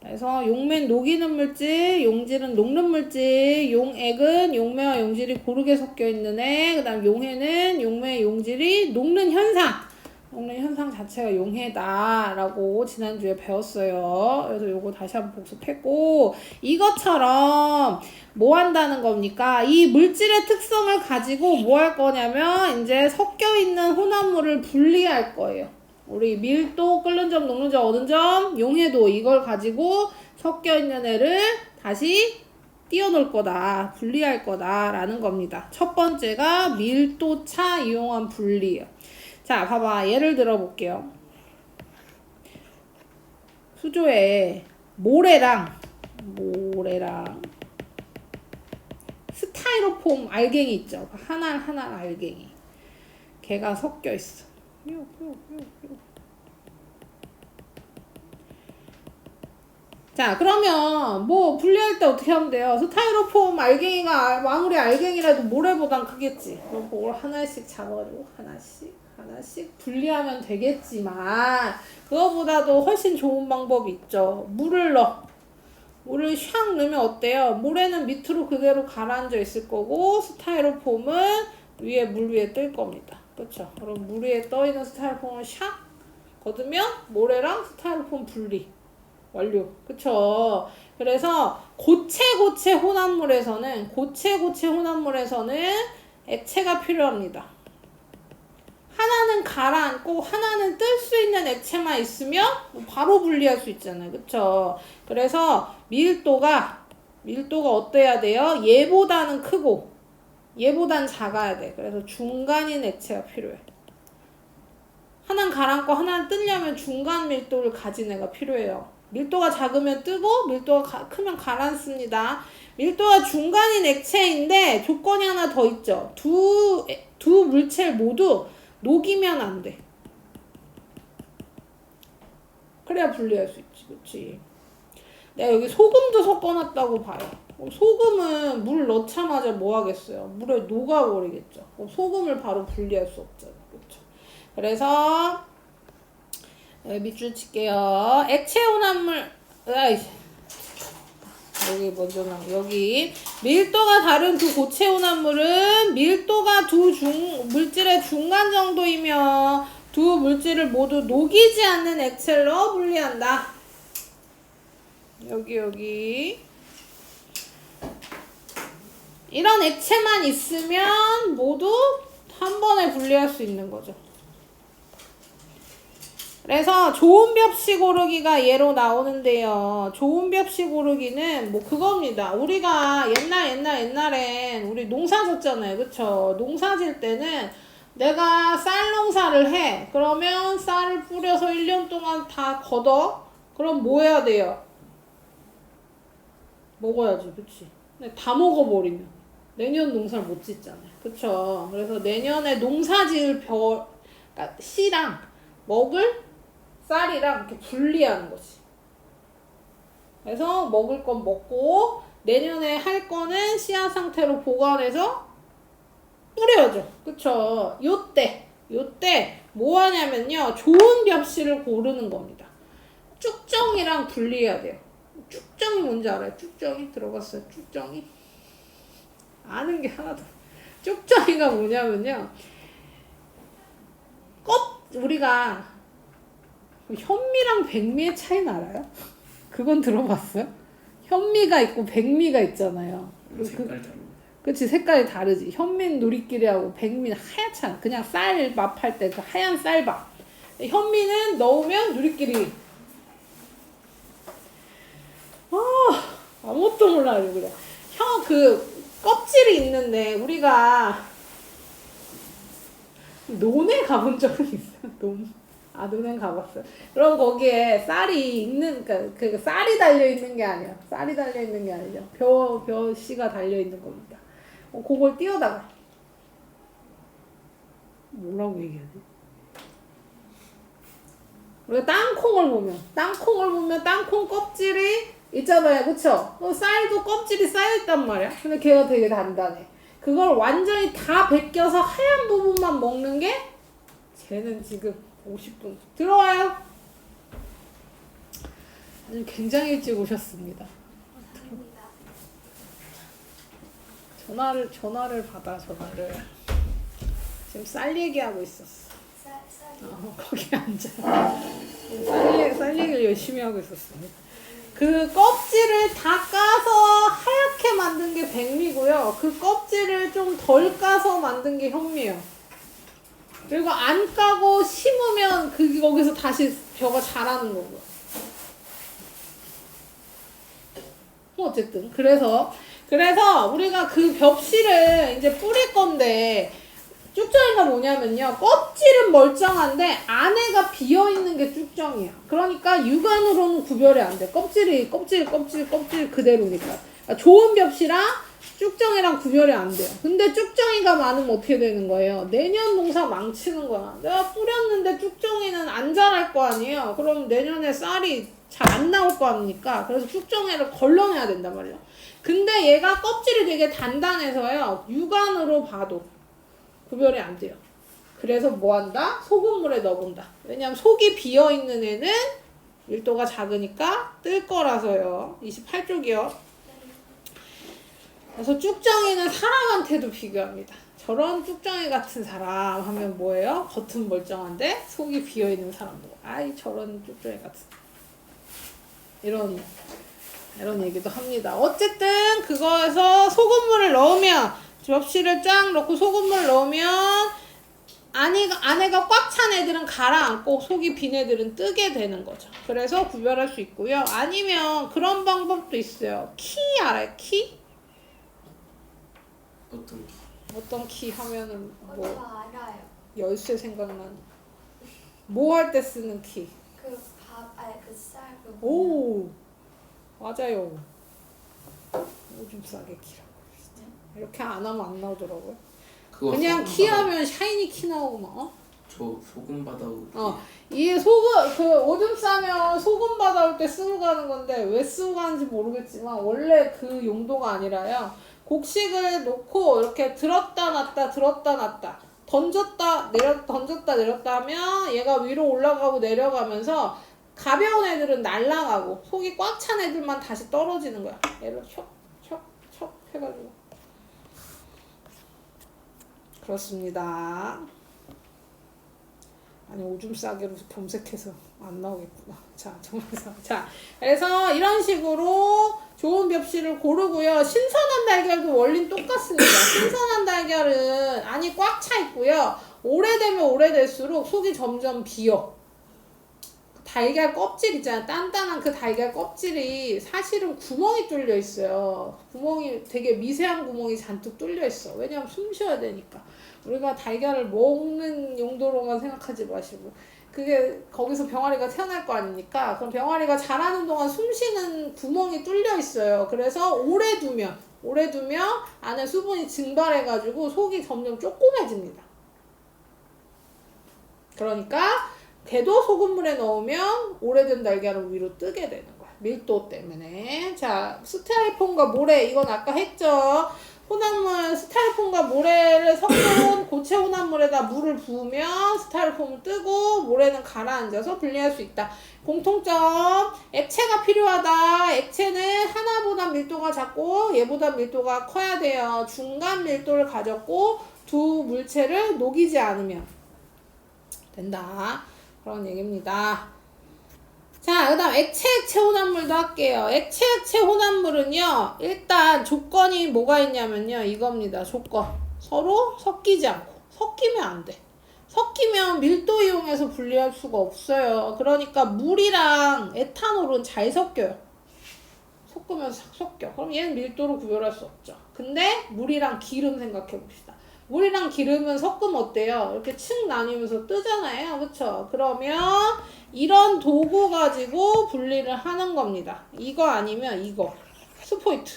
그래서 용매는 녹이는 물질, 용질은 녹는 물질, 용액은 용매와 용질이 고르게 섞여 있는 애, 그 다음 용해는 용매와 용질이 녹는 현상. 녹는 현상 자체가 용해다라고 지난주에 배웠어요. 그래서 요거 다시 한번 복습했고 이것처럼 뭐 한다는 겁니까? 이 물질의 특성을 가지고 뭐 할 거냐면 이제 섞여 있는 혼합물을 분리할 거예요. 우리 밀도, 끓는 점, 녹는 점, 어는 점, 용해도 이걸 가지고 섞여 있는 애를 다시 띄워놓을 거다. 분리할 거다라는 겁니다. 첫 번째가 밀도차 이용한 분리예요. 자, 봐봐. 예를 들어 볼게요. 수조에 모래랑 스타이로폼 알갱이 있죠. 하나 알갱이. 걔가 섞여 있어. 자, 그러면 뭐 분리할 때 어떻게 하면 돼요? 스타이로폼 알갱이가 아무리 알갱이라도 모래보단 크겠지. 그럼 그걸 하나씩 잡아가지고 하나씩 분리하면 되겠지만 그거보다도 훨씬 좋은 방법이 있죠. 물을 샥 넣으면 어때요? 모래는 밑으로 그대로 가라앉아 있을 거고 스타이로폼은 물 위에 뜰 겁니다. 그렇죠? 그럼 물 위에 떠 있는 스타이로폼을 샥 걷으면 모래랑 스타이로폼 분리 완료. 그쵸? 그래서 고체 혼합물에서는 액체가 필요합니다. 하나는 가라앉고 하나는 뜰 수 있는 액체만 있으면 바로 분리할 수 있잖아요. 그쵸? 그래서 밀도가 어때야 돼요? 얘보다는 크고 얘보단 작아야 돼. 그래서 중간인 액체가 필요해. 하나는 가라앉고 하나는 뜨려면 중간 밀도를 가진 애가 필요해요. 밀도가 작으면 뜨고 밀도가 크면 가라앉습니다. 밀도가 중간인 액체인데 조건이 하나 더 있죠. 두 물체 모두 녹이면 안 돼. 그래야 분리할 수 있지. 그치? 내가 여기 소금도 섞어놨다고 봐요. 소금은 물 넣자마자 뭐 하겠어요? 물에 녹아버리겠죠. 소금을 바로 분리할 수 없잖아요. 그쵸? 그래서 밑줄 칠게요. 액체 혼합물 여기 먼저 여기 밀도가 다른 두 고체 혼합물은 밀도가 두 물질의 중간 정도이며 두 물질을 모두 녹이지 않는 액체로 분리한다. 여기 이런 액체만 있으면 모두 한 번에 분리할 수 있는 거죠. 그래서 좋은 벽시 고르기가 예로 나오는데요. 좋은 벽시 고르기는 뭐 그겁니다. 우리가 옛날엔 우리 농사 졌잖아요. 그쵸? 농사 질 때는 내가 쌀 농사를 해. 그러면 쌀을 뿌려서 1년 동안 다 걷어. 그럼 뭐 해야 돼요? 먹어야지. 그치? 근데 다 먹어버리면 내년 농사를 못 짓잖아요. 그쵸? 그래서 내년에 농사 지을 그러니까 씨랑 먹을 쌀이랑 이렇게 분리하는 거지. 그래서 먹을 건 먹고 내년에 할 거는 씨앗 상태로 보관해서 뿌려줘. 그쵸? 요때 뭐 하냐면요. 좋은 벽씨를 고르는 겁니다. 쭉정이랑 분리해야 돼요. 쭉정이 뭔지 알아요? 쭉정이 들어봤어요? 쭉정이? 아는 게 하나도. 쭉정이가 뭐냐면요. 우리가 현미랑 백미의 차이는 알아요? 그건 들어봤어요? 현미가 있고 백미가 있잖아요. 색깔 다릅니다. 그치, 색깔이 다르지. 현미는 누리끼리하고 백미는 하얗잖아. 그냥 쌀 밥할 때 그 하얀 쌀밥. 현미는 넣으면 누리끼리. 아무것도 몰라요, 그래. 그 껍질이 있는데 우리가 논에 가본 적은 있어요? 논에 가봤어요. 그럼 거기에 쌀이 있는, 그 쌀이 달려있는 게 아니야. 쌀이 달려있는 게 아니죠. 벼씨가 달려있는 겁니다. 그걸 띄워다가. 뭐라고 얘기하지? 우리가 땅콩을 보면 땅콩 껍질이 있잖아요. 그쵸? 쌀도 껍질이 쌓여있단 말이야. 근데 걔가 되게 단단해. 그걸 완전히 다 벗겨서 하얀 부분만 먹는 게 쟤는 지금 50분 들어와요. 아주 굉장히 일찍 오셨습니다. 전화를 받아. 지금 쌀 얘기하고 있었어. 거기 앉아. 쌀 얘기를 열심히 하고 있었습니다. 그 껍질을 다 까서 하얗게 만든 게 백미고요. 그 껍질을 좀 덜 까서 만든 게 현미예요. 그리고 안 까고 심으면 거기서 다시 벼가 자라는 거고요. 어쨌든 그래서 우리가 그 벽실을 이제 뿌릴 건데 쭉정이가 뭐냐면요. 껍질은 멀쩡한데 안에가 비어있는 게 쭉정이야. 그러니까 육안으로는 구별이 안 돼. 껍질 그대로니까. 그러니까 좋은 벽시랑 쭉정이랑 구별이 안 돼요. 근데 쭉정이가 많으면 어떻게 되는 거예요? 내년 농사 망치는 거야. 내가 뿌렸는데 쭉정이는 안 자랄 거 아니에요. 그럼 내년에 쌀이 잘 안 나올 거 아닙니까? 그래서 쭉정이를 걸러내야 된단 말이에요. 근데 얘가 껍질이 되게 단단해서요. 육안으로 봐도 구별이 안 돼요. 그래서 뭐 한다? 소금물에 넣어본다. 왜냐면 속이 비어있는 애는 밀도가 작으니까 뜰 거라서요. 28쪽이요. 그래서 쭉정이는 사람한테도 비교합니다. 저런 쭉정이 같은 사람 하면 뭐예요? 겉은 멀쩡한데 속이 비어있는 사람도. 아이 저런 쭉정이 같은 이런 얘기도 합니다. 어쨌든 그거에서 소금물을 넣으면 접시를 쫙 넣고 소금물 넣으면 안에가 꽉 찬 애들은 가라앉고 속이 빈 애들은 뜨게 되는 거죠. 그래서 구별할 수 있고요. 아니면 그런 방법도 있어요. 키 알아요? 키? 어떤 기? 어떤 키 하면은 저 알아요. 열쇠 생각나는. 뭐 할 때 쓰는 키? 쌀 오 맞아요. 오줌 싸게 키라고. 이렇게 안 하면 안 나오더라고요. 그거 그냥 소금 키 바다- 하면 샤이니 키 나오고 막. 저 소금 받아오기. 이 오줌 싸면 소금 받아올 때 쓰고 가는 건데 왜 쓰고 가는지 모르겠지만 원래 그 용도가 아니라요. 곡식을 놓고 이렇게 들었다 놨다 던졌다 내렸다 하면 얘가 위로 올라가고 내려가면서 가벼운 애들은 날아가고 속이 꽉 찬 애들만 다시 떨어지는 거야. 얘를 척 해가지고. 그렇습니다. 아니 오줌 싸개로 검색해서 안 나오겠구나. 자, 정말서. 자, 그래서 이런 식으로 좋은 벽실을 고르고요. 신선한 달걀도 원리는 똑같습니다. 신선한 달걀은 안이 꽉 차 있고요. 오래되면 오래될수록 속이 점점 비어. 달걀 껍질 있잖아요. 단단한 그 달걀 껍질이 사실은 구멍이 뚫려 있어요. 구멍이 되게 미세한 구멍이 잔뜩 뚫려 있어. 왜냐면 숨 쉬어야 되니까. 우리가 달걀을 먹는 용도로만 생각하지 마시고 그게 거기서 병아리가 태어날 거 아닙니까? 그럼 병아리가 자라는 동안 숨 쉬는 구멍이 뚫려 있어요. 그래서 오래 두면 안에 수분이 증발해가지고 속이 점점 조그매집니다. 그러니까 걔도 소금물에 넣으면 오래된 달걀은 위로 뜨게 되는 거야. 밀도 때문에. 자, 스테아리폼과 모래 이건 아까 했죠. 혼합물 스타일폼과 모래를 섞어놓은 고체 혼합물에다 물을 부으면 스타일폼은 뜨고 모래는 가라앉아서 분리할 수 있다. 공통점 액체가 필요하다. 액체는 하나보다 밀도가 작고 얘보다 밀도가 커야 돼요. 중간 밀도를 가졌고 두 물체를 녹이지 않으면 된다. 그런 얘기입니다. 자, 그 다음 액체 혼합물도 할게요. 액체 혼합물은요, 일단 조건이 뭐가 있냐면요, 이겁니다. 조건. 서로 섞이지 않고. 섞이면 안 돼. 섞이면 밀도 이용해서 분리할 수가 없어요. 그러니까 물이랑 에탄올은 잘 섞여요. 섞으면 싹 섞여. 그럼 얘는 밀도로 구별할 수 없죠. 근데 물이랑 기름 생각해 봅시다. 물이랑 기름은 섞으면 어때요? 이렇게 층 나뉘면서 뜨잖아요. 그쵸? 그러면 이런 도구 가지고 분리를 하는 겁니다. 이거 아니면 이거. 스포이트.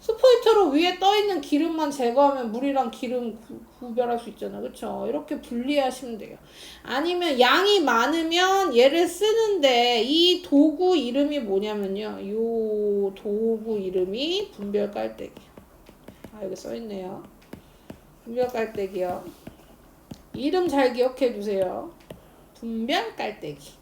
스포이트로 위에 떠있는 기름만 제거하면 물이랑 기름 구별할 수 있잖아요. 그쵸? 이렇게 분리하시면 돼요. 아니면 양이 많으면 얘를 쓰는데 이 도구 이름이 뭐냐면요. 요 도구 이름이 분별 깔때기. 아, 여기 써있네요. 분별 깔때기요. 이름 잘 기억해 두세요. 분별 깔때기.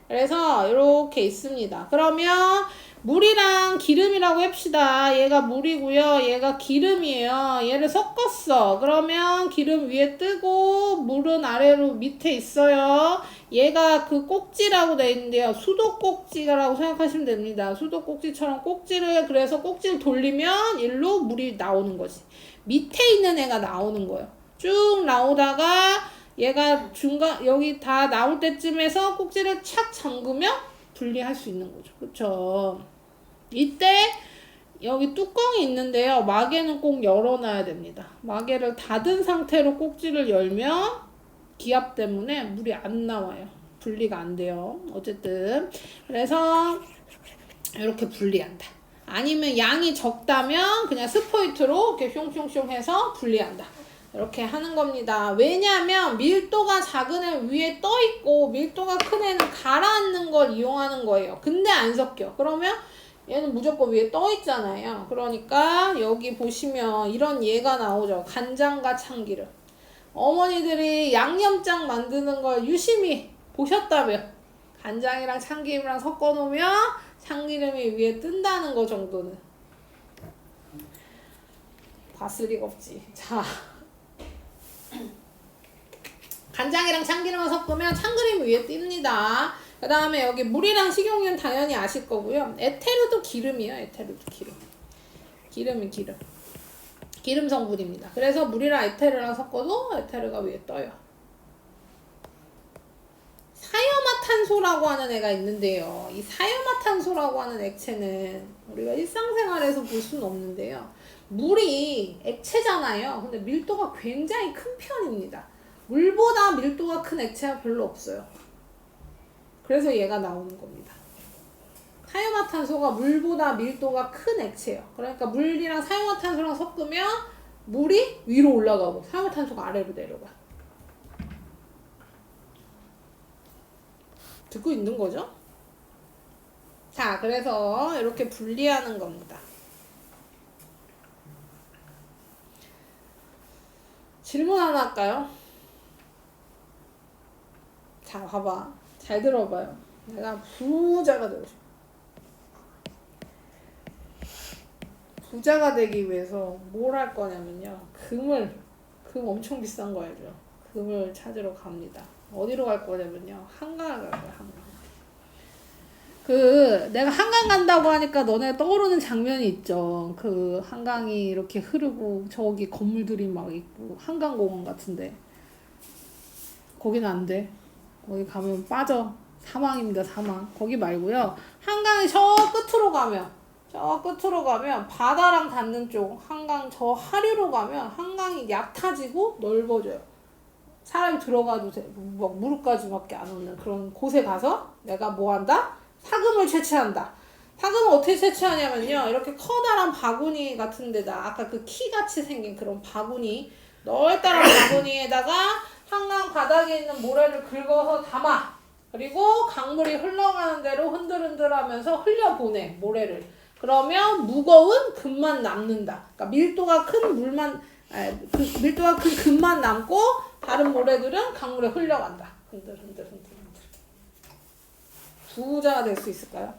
그래서 이렇게 있습니다. 그러면 물이랑 기름이라고 합시다. 얘가 물이고요. 얘가 기름이에요. 얘를 섞었어. 그러면 기름 위에 뜨고 물은 아래로 밑에 있어요. 얘가 그 꼭지라고 돼 있는데요. 수도 꼭지라고 생각하시면 됩니다. 수도 꼭지처럼 꼭지를 그래서 꼭지를 돌리면 일로 물이 나오는 거지. 밑에 있는 애가 나오는 거예요. 쭉 나오다가 얘가 중간 여기 다 나올 때쯤에서 꼭지를 착 잠그면 분리할 수 있는 거죠. 그쵸? 이때 여기 뚜껑이 있는데요. 마개는 꼭 열어놔야 됩니다. 마개를 닫은 상태로 꼭지를 열면 기압 때문에 물이 안 나와요. 분리가 안 돼요. 어쨌든 그래서 이렇게 분리한다. 아니면 양이 적다면 그냥 스포이트로 이렇게 숑숑숑 해서 분리한다. 이렇게 하는 겁니다. 왜냐하면 밀도가 작은 애 위에 떠 있고 밀도가 큰 애는 가라앉는 걸 이용하는 거예요. 근데 안 섞여. 그러면 얘는 무조건 위에 떠 있잖아요. 그러니까 여기 보시면 이런 예가 나오죠. 간장과 참기름. 어머니들이 양념장 만드는 걸 유심히 보셨다며. 간장이랑 참기름이랑 섞어 놓으면 참기름이 위에 뜬다는 거 정도는 봤을 리가 없지. 자, 간장이랑 참기름을 섞으면 참기름이 위에 뜹니다. 그 다음에 여기 물이랑 식용유는 당연히 아실 거고요. 에테르도 기름이에요. 에테르도 기름. 기름이 기름. 기름 성분입니다. 그래서 물이랑 에테르랑 섞어도 에테르가 위에 떠요. 사이오마탄소라고 하는 애가 있는데요. 이 사이오마탄소라고 하는 액체는 우리가 일상생활에서 볼 수는 없는데요. 물이 액체잖아요. 근데 밀도가 굉장히 큰 편입니다. 물보다 밀도가 큰 액체가 별로 없어요. 그래서 얘가 나오는 겁니다. 사이오마탄소가 물보다 밀도가 큰 액체예요. 그러니까 물이랑 사이오마탄소랑 섞으면 물이 위로 올라가고 사이오마탄소가 아래로 내려가. 듣고 있는 거죠? 자, 그래서 이렇게 분리하는 겁니다. 질문 하나 할까요? 자, 봐봐. 잘 들어봐요. 내가 부자가 되고 싶어. 부자가 되기 위해서 뭘 할 거냐면요. 금 엄청 비싼 거 알죠? 금을 찾으러 갑니다. 어디로 갈 거냐면요. 한강을 갈 거야, 한강. 내가 한강 간다고 하니까 너네 떠오르는 장면이 있죠. 한강이 이렇게 흐르고 저기 건물들이 막 있고 한강공원 같은데 거기는 안 돼. 거기 가면 빠져. 사망입니다, 사망. 거기 말고요. 한강이 저 끝으로 가면 바다랑 닿는 쪽 한강 저 하류로 가면 한강이 얕아지고 넓어져요. 사람이 들어가도 막 무릎까지밖에 안 오는 그런 곳에 가서 내가 뭐 한다? 사금을 채취한다. 사금을 어떻게 채취하냐면요. 이렇게 커다란 바구니 같은 데다 아까 그 키같이 생긴 그런 바구니 넓다란 바구니에다가 한강 바닥에 있는 모래를 긁어서 담아. 그리고 강물이 흘러가는 대로 흔들흔들 하면서 흘려보내 모래를. 그러면 무거운 금만 남는다. 그러니까 밀도가 큰 물만 밀도가 큰 금만 남고 다른 모래들은 강물에 흘려간다. 흔들. 부자가 될 수 있을까요?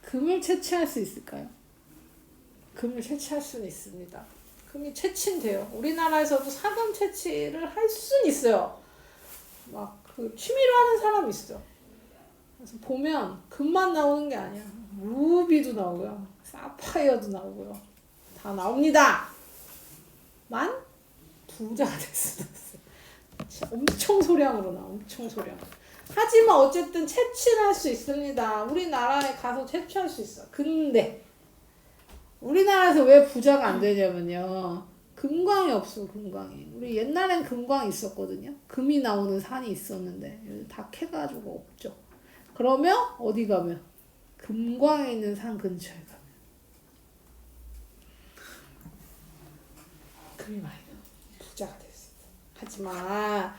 금을 채취할 수 있을까요? 금을 채취할 수는 있습니다. 금이 채취는 돼요. 우리나라에서도 사금 채취를 할 수는 있어요. 막 그 취미로 하는 사람이 있어. 그래서 보면 금만 나오는 게 아니야. 루비도 나오고요. 사파이어도 나오고요. 다 나옵니다. 만 부자가 될 수도 있어요. 진짜 엄청 소량으로 나와. 엄청 소량. 하지만 어쨌든 채취를 할 수 있습니다. 우리나라에 가서 채취할 수 있어. 근데 우리나라에서 왜 부자가 안 되냐면요. 금광이 없어, 금광이. 우리 옛날엔 금광이 있었거든요. 금이 나오는 산이 있었는데 다 캐가지고 없죠. 그러면 어디 가면? 금광이 있는 산 근처에 가면 금이 많이 나와. 부자가 될 수 있어. 하지만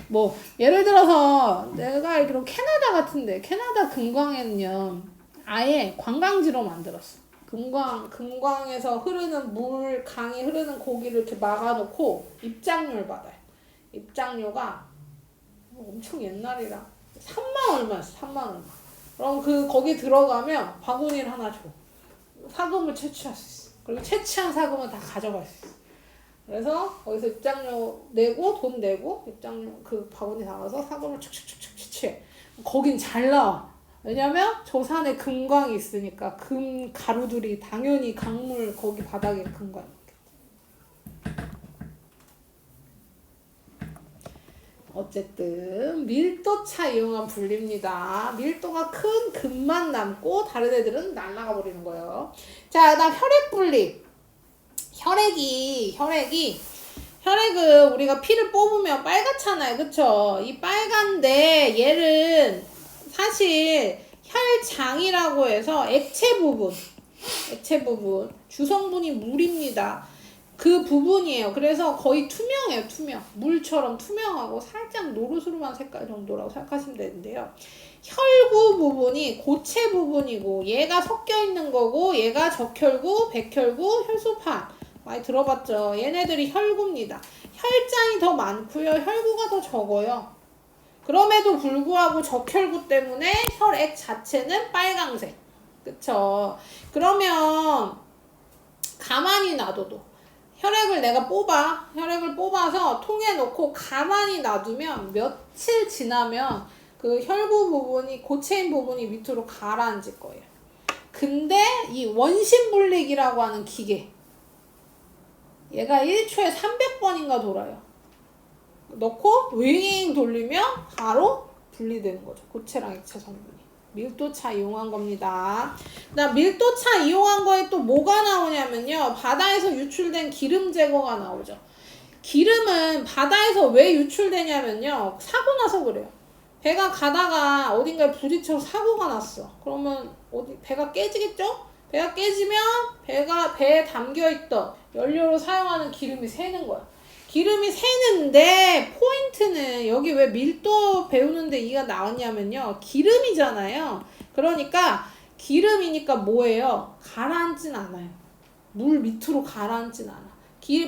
뭐 예를 들어서 내가 알기로 캐나다 같은데 캐나다 금광에는요 아예 관광지로 만들었어. 금광에서 흐르는 물, 강이 흐르는 고기를 이렇게 막아놓고 입장료를 받아요. 입장료가 엄청 옛날이라 3만 얼마였어. 3만 얼마. 그럼 거기 들어가면 바구니를 하나 줘. 사금을 채취할 수 있어. 그리고 채취한 사금은 다 가져갈 수 있어. 그래서 거기서 입장료 내고 돈 내고 입장료 그 바구니 담아서 사금을 축축축축 채취해. 거긴 잘 나와. 왜냐면 저 산에 금광이 있으니까 금 가루들이 당연히 강물 거기 바닥에 금광이 있겠지. 어쨌든 밀도차 이용한 분리입니다. 밀도가 큰 금만 남고 다른 애들은 날아가 버리는 거예요. 자, 그다음 혈액 분리. 혈액은 우리가 피를 뽑으면 빨갛잖아요. 그쵸? 이 빨간데 얘는 사실 혈장이라고 해서 액체 부분 주성분이 물입니다. 그 부분이에요. 그래서 거의 투명해요. 물처럼 투명하고 살짝 노르스름한 색깔 정도라고 생각하시면 되는데요. 혈구 부분이 고체 부분이고 얘가 섞여 있는 거고 얘가 적혈구, 백혈구, 혈소판 많이 들어봤죠? 얘네들이 혈구입니다. 혈장이 더 많고요. 혈구가 더 적어요. 그럼에도 불구하고 적혈구 때문에 혈액 자체는 빨강색. 그쵸? 그러면 가만히 놔둬도 혈액을 내가 혈액을 뽑아서 통에 넣고 가만히 놔두면 며칠 지나면 그 혈구 부분이 고체인 부분이 밑으로 가라앉을 거예요. 근데 이 원심분리기라고 하는 기계 얘가 1초에 300번인가 돌아요. 넣고 윙 돌리면 바로 분리되는 거죠. 고체랑 액체 성분이. 밀도차 이용한 겁니다. 그다음 밀도차 이용한 거에 또 뭐가 나오냐면요. 바다에서 유출된 기름 제거가 나오죠. 기름은 바다에서 왜 유출되냐면요. 사고 나서 그래요. 배가 가다가 어딘가에 부딪혀서 사고가 났어. 그러면 배가 깨지겠죠? 배가 깨지면 배에 담겨있던 연료로 사용하는 기름이 새는 거야. 기름이 새는데 포인트는 여기 왜 밀도 배우는데 이가 나왔냐면요. 기름이잖아요. 그러니까 기름이니까 뭐예요? 가라앉진 않아요. 물 밑으로 가라앉진 않아.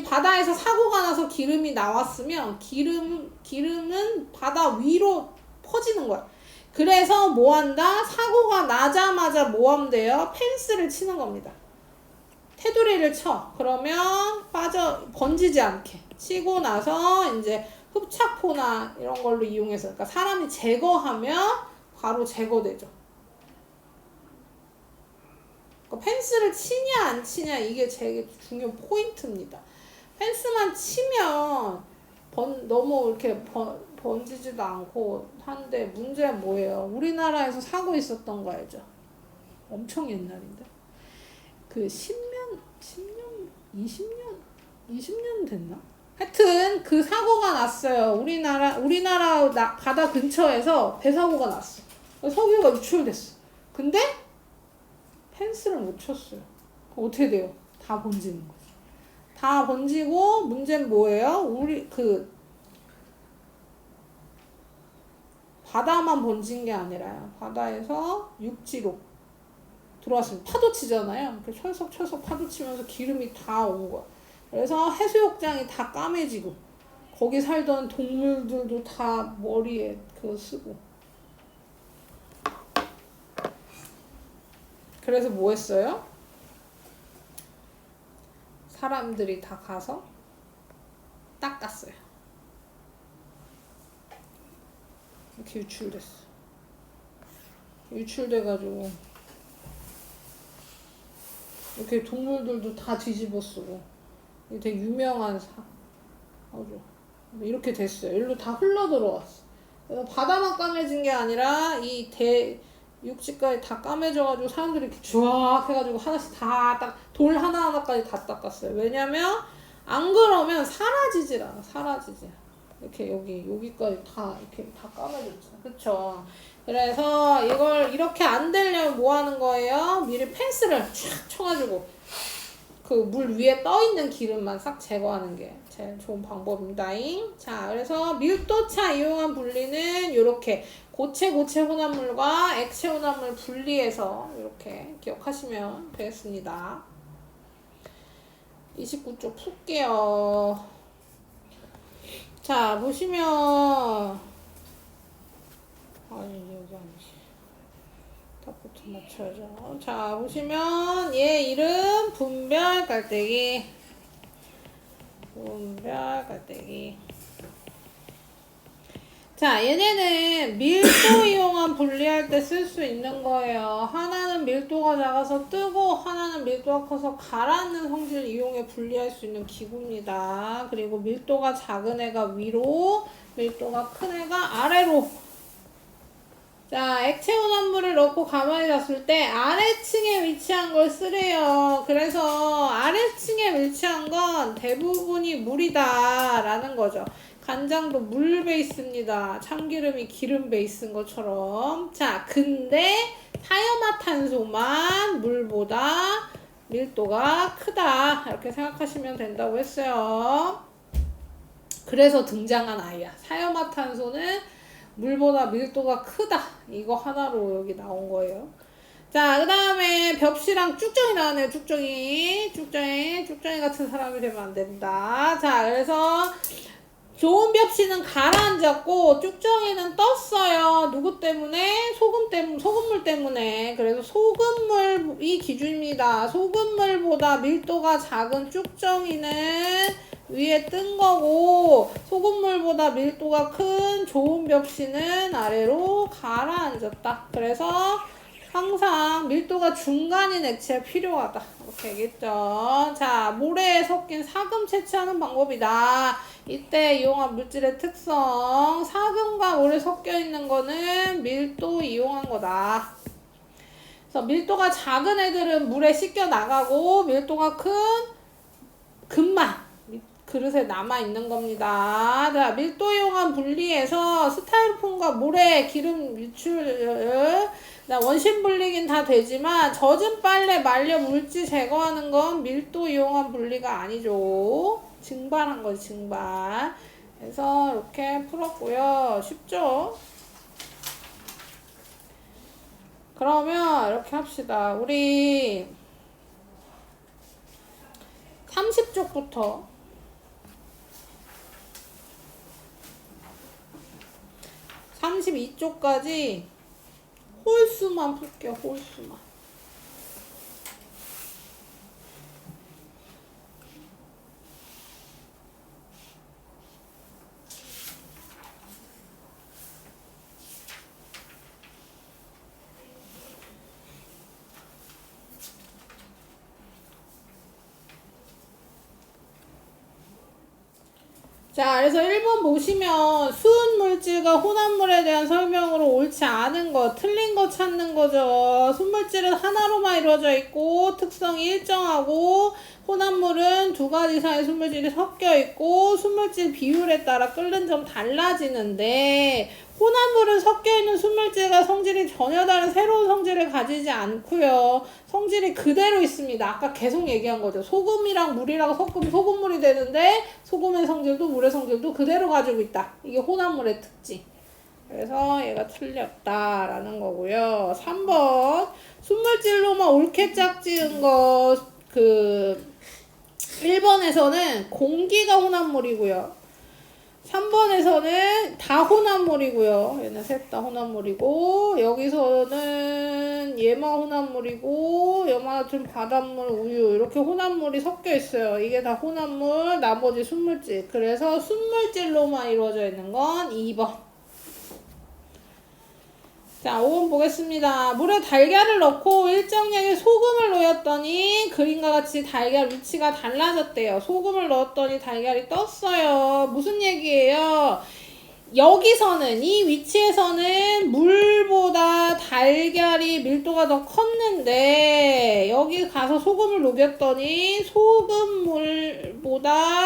바다에서 사고가 나서 기름이 나왔으면 기름은 바다 위로 퍼지는 거야. 그래서 뭐 한다? 사고가 나자마자 뭐 하면 돼요? 펜스를 치는 겁니다. 테두리를 쳐. 그러면 번지지 않게. 치고 나서 이제 흡착포나 이런 걸로 이용해서 그러니까 사람이 제거하면 바로 제거되죠. 그러니까 펜스를 치냐 안 치냐 이게 제일 중요 포인트입니다. 펜스만 치면 너무 이렇게 번지지도 않고 한데 문제는 뭐예요? 우리나라에서 사고 있었던 거 알죠? 엄청 옛날인데 그 10년 20년 됐나? 하여튼 그 사고가 났어요. 우리나라 바다 근처에서 배사고가 났어. 석유가 유출됐어. 근데 펜스를 못 쳤어요. 어떻게 돼요? 다 번지는 거지. 다 번지고 문제는 뭐예요? 바다만 번진 게 아니라요. 바다에서 육지로 들어왔으면 파도 치잖아요. 그 철썩 파도 치면서 기름이 다 온 거야. 그래서 해수욕장이 다 까매지고 거기 살던 동물들도 다 머리에 그거 쓰고. 그래서 뭐 했어요? 사람들이 다 가서 닦았어요. 이렇게 유출됐어. 유출돼가지고 이렇게 동물들도 다 뒤집어 쓰고 이게 되게 유명한 아주 이렇게 됐어요. 일로 다 흘러 들어왔어. 그래서 바다만 까매진 게 아니라 이 육지까지 다 까매져가지고 사람들이 이렇게 쫙 해가지고 하나씩 다 돌 하나하나까지 다 닦았어요. 왜냐면 안 그러면 사라지질 않아. 사라지지. 이렇게 여기까지 다 이렇게 다 까매졌잖아. 그쵸? 그래서 이걸 이렇게 안 되려면 뭐 하는 거예요? 미리 펜스를 촥 쳐가지고 그 물 위에 떠 있는 기름만 싹 제거하는 게 제일 좋은 방법입니다잉. 자, 그래서 밀도차 이용한 분리는 이렇게 고체 혼합물과 액체 혼합물 분리해서 이렇게 기억하시면 되겠습니다. 29쪽 풀게요. 자, 보시면 아니 여기 아니지. 답부터 맞춰야죠. 자, 보시면 얘 이름 분별 깔때기. 분별 깔때기. 자, 얘네는 밀도 이용한 분리할 때 쓸 수 있는 거예요. 하나는 밀도가 작아서 뜨고 하나는 밀도가 커서 가라앉는 성질을 이용해 분리할 수 있는 기구입니다. 그리고 밀도가 작은 애가 위로, 밀도가 큰 애가 아래로. 자, 액체 혼합물을 넣고 가만히 뒀을 때 아래층에 위치한 걸 쓰래요. 그래서 아래층에 위치한 건 대부분이 물이다 라는 거죠. 간장도 물 베이스입니다. 참기름이 기름 베이스인 것처럼. 자, 근데 타이어마탄소만 물보다 밀도가 크다 이렇게 생각하시면 된다고 했어요. 그래서 등장한 아이야. 타이어마탄소는 물보다 밀도가 크다. 이거 하나로 여기 나온 거예요. 자, 그 다음에 벽시랑 쭉정이 나왔네요. 쭉정이 같은 사람이 되면 안 된다. 자, 그래서 좋은 벽시는 가라앉았고 쭉정이는 떴어요. 누구 때문에? 소금물 때문에. 그래서 소금물이 기준입니다. 소금물보다 밀도가 작은 쭉정이는 위에 뜬 거고 소금물보다 밀도가 큰 좋은 벽시는 아래로 가라앉았다. 그래서 항상 밀도가 중간인 액체가 필요하다. 이렇게 얘기했죠. 자, 모래에 섞인 사금 채취하는 방법이다. 이때 이용한 물질의 특성. 사금과 모래 섞여 있는 거는 밀도 이용한 거다. 그래서 밀도가 작은 애들은 물에 씻겨 나가고 밀도가 큰 금만 그릇에 남아 있는 겁니다. 자, 밀도 이용한 분리에서 스타일로폼과 모래, 기름 유출, 원심 분리긴 다 되지만 젖은 빨래 말려 물질 제거하는 건 밀도 이용한 분리가 아니죠. 증발한 거지, 증발. 그래서 이렇게 풀었고요. 쉽죠? 그러면 이렇게 합시다. 우리 30쪽부터 32쪽까지 홀수만 풀게요. 홀수만. 자, 그래서 1번 보시면 수은 물질과 혼합물에 대한 설명으로 옳지 않은 거, 틀린 거 찾는 거죠. 순물질은 하나로만 이루어져 있고 특성이 일정하고 혼합물은 두 가지 이상의 순물질이 섞여 있고 순물질 비율에 따라 끓는 점 달라지는데 혼합물은 섞여 있는 순물질과 성질이 전혀 다른 새로운 성질을 가지지 않고요. 성질이 그대로 있습니다. 아까 계속 얘기한 거죠. 소금이랑 물이랑 섞으면 소금물이 되는데 소금의 성질도 물의 성질도 그대로 가지고 있다. 이게 혼합물의 특징. 그래서 얘가 틀렸다라는 거고요. 3번 순물질로만 옳게 짝지은 거 1번에서는 공기가 혼합물이고요. 3번에서는 다 혼합물이고요. 얘는 셋 다 혼합물이고, 여기서는 얘만 혼합물이고, 얘만 좀 바닷물, 우유 이렇게 혼합물이 섞여 있어요. 이게 다 혼합물, 나머지 순물질. 그래서 순물질로만 이루어져 있는 건 2번. 자, 5번 보겠습니다. 물에 달걀을 넣고 일정량의 소금을 넣었더니 그림과 같이 달걀 위치가 달라졌대요. 소금을 넣었더니 달걀이 떴어요. 무슨 얘기예요? 여기서는 이 위치에서는 물보다 달걀이 밀도가 더 컸는데 여기 가서 소금을 녹였더니 소금물보다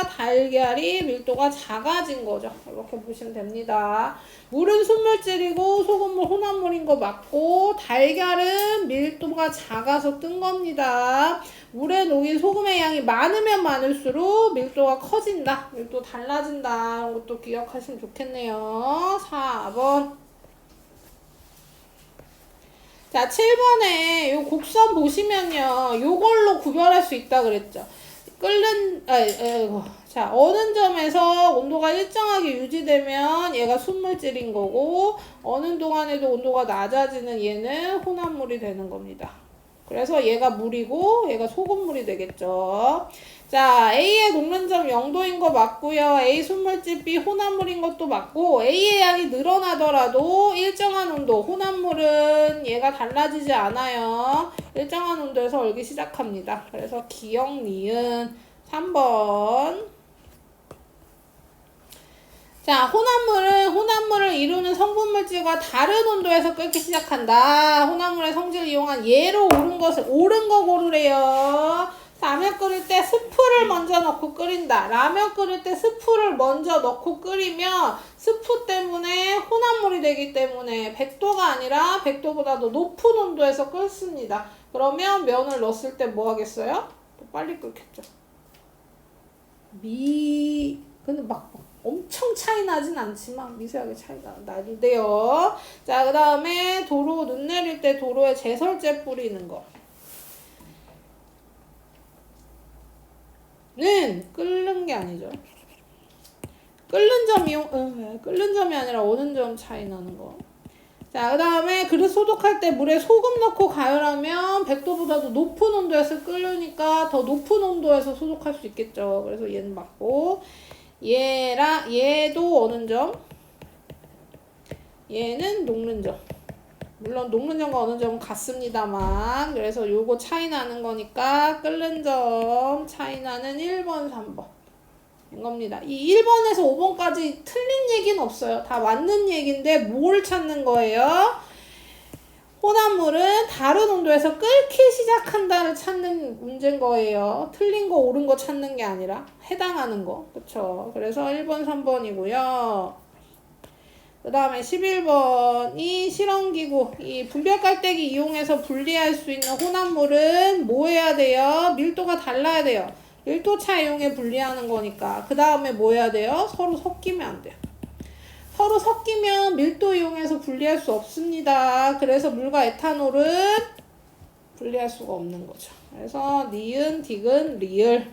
달걀이 밀도가 작아진 거죠. 이렇게 보시면 됩니다. 물은 순물질이고 소금물 혼합물인 거 맞고 달걀은 밀도가 작아서 뜬 겁니다. 물에 녹인 소금의 양이 많으면 많을수록 밀도가 커진다. 밀도 달라진다. 이것도 기억하시면 좋겠네요. 4번. 자, 7번에 요 곡선 보시면요. 요걸로 구별할 수 있다 그랬죠. 자, 어느 점에서 온도가 일정하게 유지되면 얘가 순물질인 거고, 어느 동안에도 온도가 낮아지는 얘는 혼합물이 되는 겁니다. 그래서 얘가 물이고 얘가 소금물이 되겠죠. 자, A의 녹는 점 0도인 거 맞고요. A 순물질, B 혼합물인 것도 맞고, A의 양이 늘어나더라도 일정한 온도, 혼합물은 얘가 달라지지 않아요. 일정한 온도에서 얼기 시작합니다. 그래서 기억, 니은 3번. 자, 혼합물을 이루는 성분물질과 다른 온도에서 끓기 시작한다. 혼합물의 성질을 이용한 예로 옳은 거 고르래요. 라면 끓일 때 스프를 먼저 넣고 끓인다. 라면 끓일 때 스프를 먼저 넣고 끓이면 스프 때문에 혼합물이 되기 때문에 100도가 아니라 100도보다 더 높은 온도에서 끓습니다. 그러면 면을 넣었을 때 뭐 하겠어요? 또 빨리 끓겠죠. 근데 막 엄청 차이 나진 않지만 미세하게 차이가 나는데요. 자, 그 다음에 눈 내릴 때 도로에 제설제 뿌리는 거. 는 끓는 게 아니죠. 끓는 점이 아니라 오는 점 차이 나는 거. 자, 그 다음에 그릇 소독할 때 물에 소금 넣고 가열하면 100도보다도 높은 온도에서 끓으니까 더 높은 온도에서 소독할 수 있겠죠. 그래서 얘는 맞고, 얘도 어느 점? 얘는 녹는 점. 물론 녹는 점과 어느 점은 같습니다만, 그래서 요거 차이 나는 거니까 끓는 점 차이 나는 1번, 3번 인 겁니다. 이 1번에서 5번까지 틀린 얘기는 없어요. 다 맞는 얘기인데 뭘 찾는 거예요? 혼합물은 다른 온도에서 끓기 시작한다를 찾는 문제인 거예요. 틀린 거 옳은 거 찾는 게 아니라 해당하는 거. 그쵸? 그래서 1번, 3번이고요. 그 다음에 11번이 실험기구. 이 분별 깔때기 이용해서 분리할 수 있는 혼합물은 뭐 해야 돼요? 밀도가 달라야 돼요. 밀도차 이용해 분리하는 거니까. 그 다음에 뭐 해야 돼요? 서로 섞이면 안 돼요. 서로 섞이면 밀도 이용해서 분리할 수 없습니다. 그래서 물과 에탄올은 분리할 수가 없는 거죠. 그래서 니은, 디귿, 리을.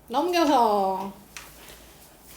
넘겨서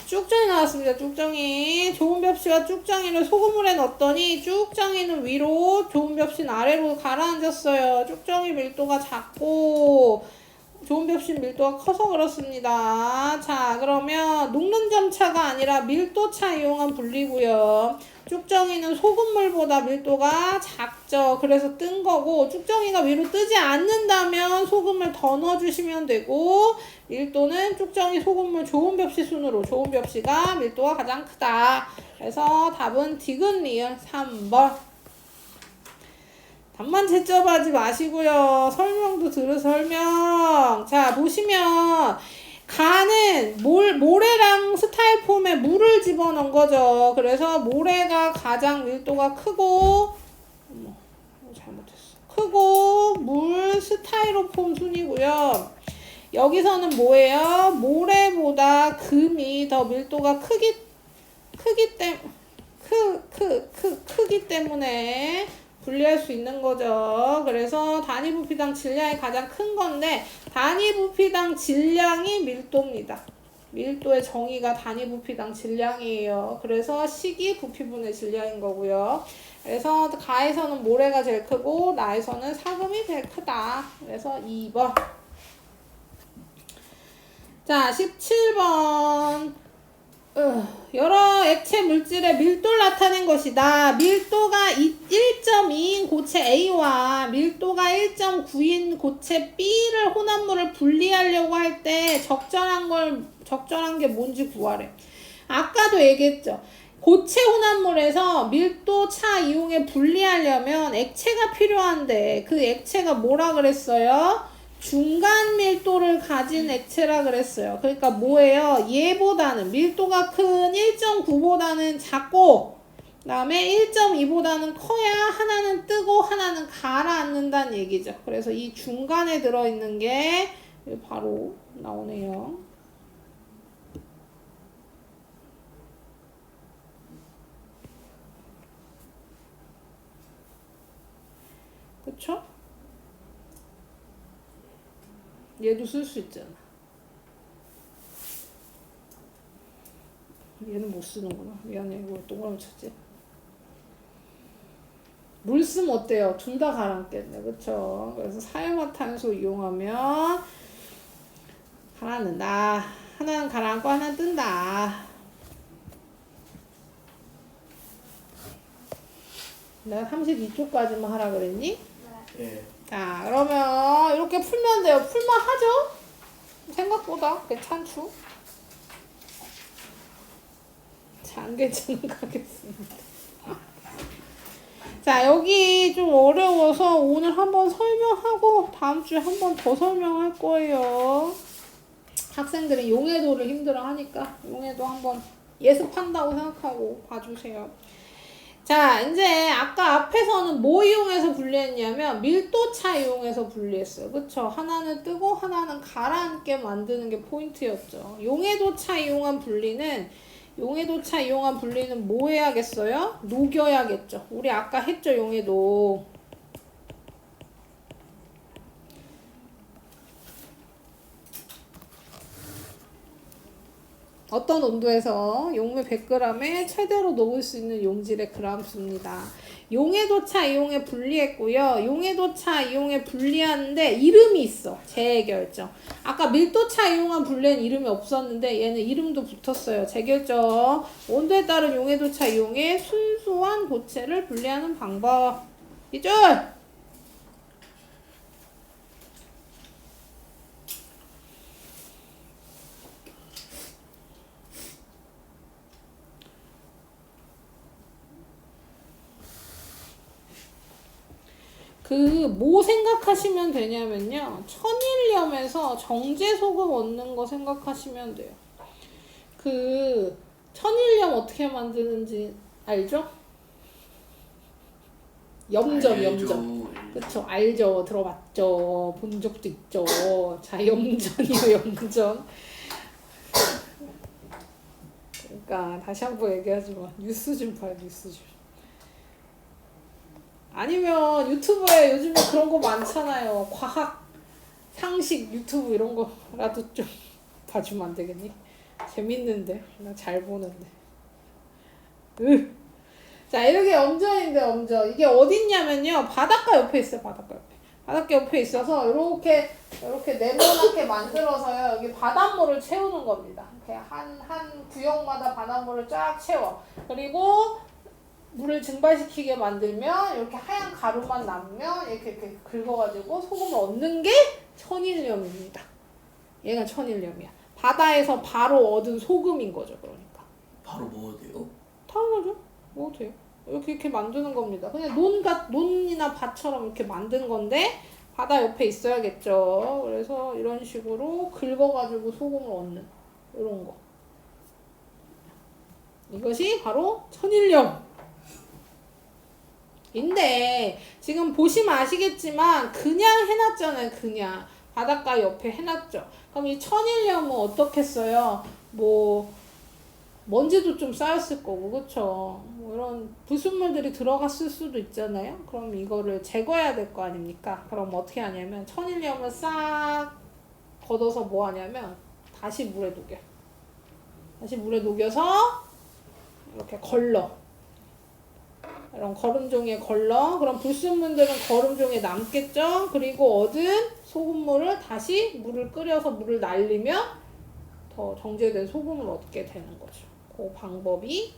쭉정이 나왔습니다. 쭉정이. 좋은 벽시와 쭉정이를 소금물에 넣었더니 쭉정이는 위로, 좋은 벽시는 아래로 가라앉았어요. 쭉정이 밀도가 작고 좋은 벽신 밀도가 커서 그렇습니다. 자, 그러면 녹는 점 차가 아니라 밀도차 이용한 분리고요. 쭉정이는 소금물보다 밀도가 작죠. 그래서 뜬 거고, 쭉정이가 위로 뜨지 않는다면 소금을 더 넣어주시면 되고, 밀도는 쭉정이 소금물 좋은 벽시 순으로, 좋은 벽시가 밀도가 가장 크다. 그래서 답은 디귿 리을 3번. 답만 채점하지 마시고요. 설명도 설명. 자, 보시면 가는 모래랑 스타일폼에 물을 집어넣은 거죠. 그래서 모래가 가장 밀도가 크고, 잘못했어. 크고 물 스타이로폼 순이고요. 여기서는 뭐예요? 모래보다 금이 더 밀도가 크기 때문에 크기 때문에 분리할 수 있는 거죠. 그래서 단위 부피당 질량이 가장 큰 건데 단위 부피당 질량이 밀도입니다. 밀도의 정의가 단위 부피당 질량이에요. 그래서 식이 부피분의 질량인 거고요. 그래서 가에서는 모래가 제일 크고 나에서는 사금이 제일 크다. 그래서 2번. 자, 17번. 여러 액체 물질의 밀도를 나타낸 것이다. 밀도가 1.2인 고체 A와 밀도가 1.9인 고체 B를 혼합물을 분리하려고 할 때 적절한 게 뭔지 구하래. 아까도 얘기했죠. 고체 혼합물에서 밀도 차 이용해 분리하려면 액체가 필요한데 그 액체가 뭐라 그랬어요? 중간 밀도를 가진 액체라 그랬어요. 그러니까 뭐예요? 얘보다는 밀도가 큰 1.9보다는 작고 그 다음에 1.2보다는 커야 하나는 뜨고 하나는 가라앉는다는 얘기죠. 그래서 이 중간에 들어있는 게 바로 나오네요. 그쵸? 얘도 쓸 수 있잖아. 얘는 못 쓰는구나. 미안해. 이거 동그라미 쳤지. 물 쓰면 어때요? 둘 다 가라앉겠네. 그쵸? 그래서 사용화탄소 이용하면 가라앉는다. 하나는 가라앉고 하나는 뜬다. 내가 32쪽까지만 하라 그랬니? 예. 자, 그러면 이렇게 풀면 돼요. 풀만 하죠? 생각보다 괜찮죠? 자, 안 괜찮은 거 하겠습니다. 자, 여기 좀 어려워서 오늘 한번 설명하고 다음 주에 한 번 더 설명할 거예요. 학생들이 용해도를 힘들어 하니까 용해도 한번 예습한다고 생각하고 봐주세요. 자, 이제 아까 앞에서는 뭐 이용해서 분리했냐면 밀도차 이용해서 분리했어요. 그쵸? 하나는 뜨고 하나는 가라앉게 만드는 게 포인트였죠. 용해도차 이용한 분리는 뭐 해야겠어요? 녹여야겠죠. 우리 아까 했죠, 용해도. 어떤 온도에서 용매 100g에 최대로 녹을 수 있는 용질의 그람수입니다. 용해도차 이용해 분리했고요. 용해도차 이용해 분리하는데 이름이 있어. 재결정. 아까 밀도차 이용한 분리는 이름이 없었는데 얘는 이름도 붙었어요. 재결정. 온도에 따른 용해도차 이용해 순수한 고체를 분리하는 방법. 이죠? 뭐 생각하시면 되냐면요. 천일염에서 정제소금 얻는 거 생각하시면 돼요. 천일염 어떻게 만드는지 알죠? 염전. 그쵸, 알죠. 들어봤죠. 본 적도 있죠. 자, 염전이요, 염전. 그러니까 다시 한번 얘기하지 마. 뉴스 좀 봐요, 뉴스 좀. 아니면 유튜브에 요즘에 그런 거 많잖아요. 과학, 상식 유튜브 이런 거라도 좀 봐주면 안 되겠니? 재밌는데. 나 잘 보는데. 자, 이게 엄전인데, 엄전. 이게 어딨냐면요. 바닷가 옆에 있어요, 바닷가 옆에. 바닷가 옆에 있어서 이렇게 네모나게 만들어서요. 여기 바닷물을 채우는 겁니다. 이렇게 한 구역마다 바닷물을 쫙 채워. 그리고 물을 증발시키게 만들면 이렇게 하얀 가루만 남으면 이렇게 긁어가지고 소금을 얻는 게 천일염입니다. 얘가 천일염이야. 바다에서 바로 얻은 소금인 거죠. 그러니까. 바로 먹어도 돼요? 당연하죠. 먹어도 돼요. 이렇게 만드는 겁니다. 그냥 논이나 밭처럼 이렇게 만든 건데 바다 옆에 있어야겠죠. 그래서 이런 식으로 긁어가지고 소금을 얻는 이런 거. 이것이 바로 천일염. 인데 지금 보시면 아시겠지만 그냥 해놨잖아요. 그냥 바닷가 옆에 해놨죠. 그럼 이 천일염은 어떻게 써요? 뭐 먼지도 좀 쌓였을 거고, 그쵸? 뭐 이런 불순물들이 들어갔을 수도 있잖아요. 그럼 이거를 제거해야 될 거 아닙니까? 그럼 어떻게 하냐면 천일염을 싹 걷어서 뭐 하냐면 다시 물에 녹여. 다시 물에 녹여서 이렇게 걸러. 이런 거름종이에 걸러. 그럼 불순물들은 거름종이에 남겠죠? 그리고 얻은 소금물을 다시 물을 끓여서 물을 날리면 더 정제된 소금을 얻게 되는 거죠. 그 방법이.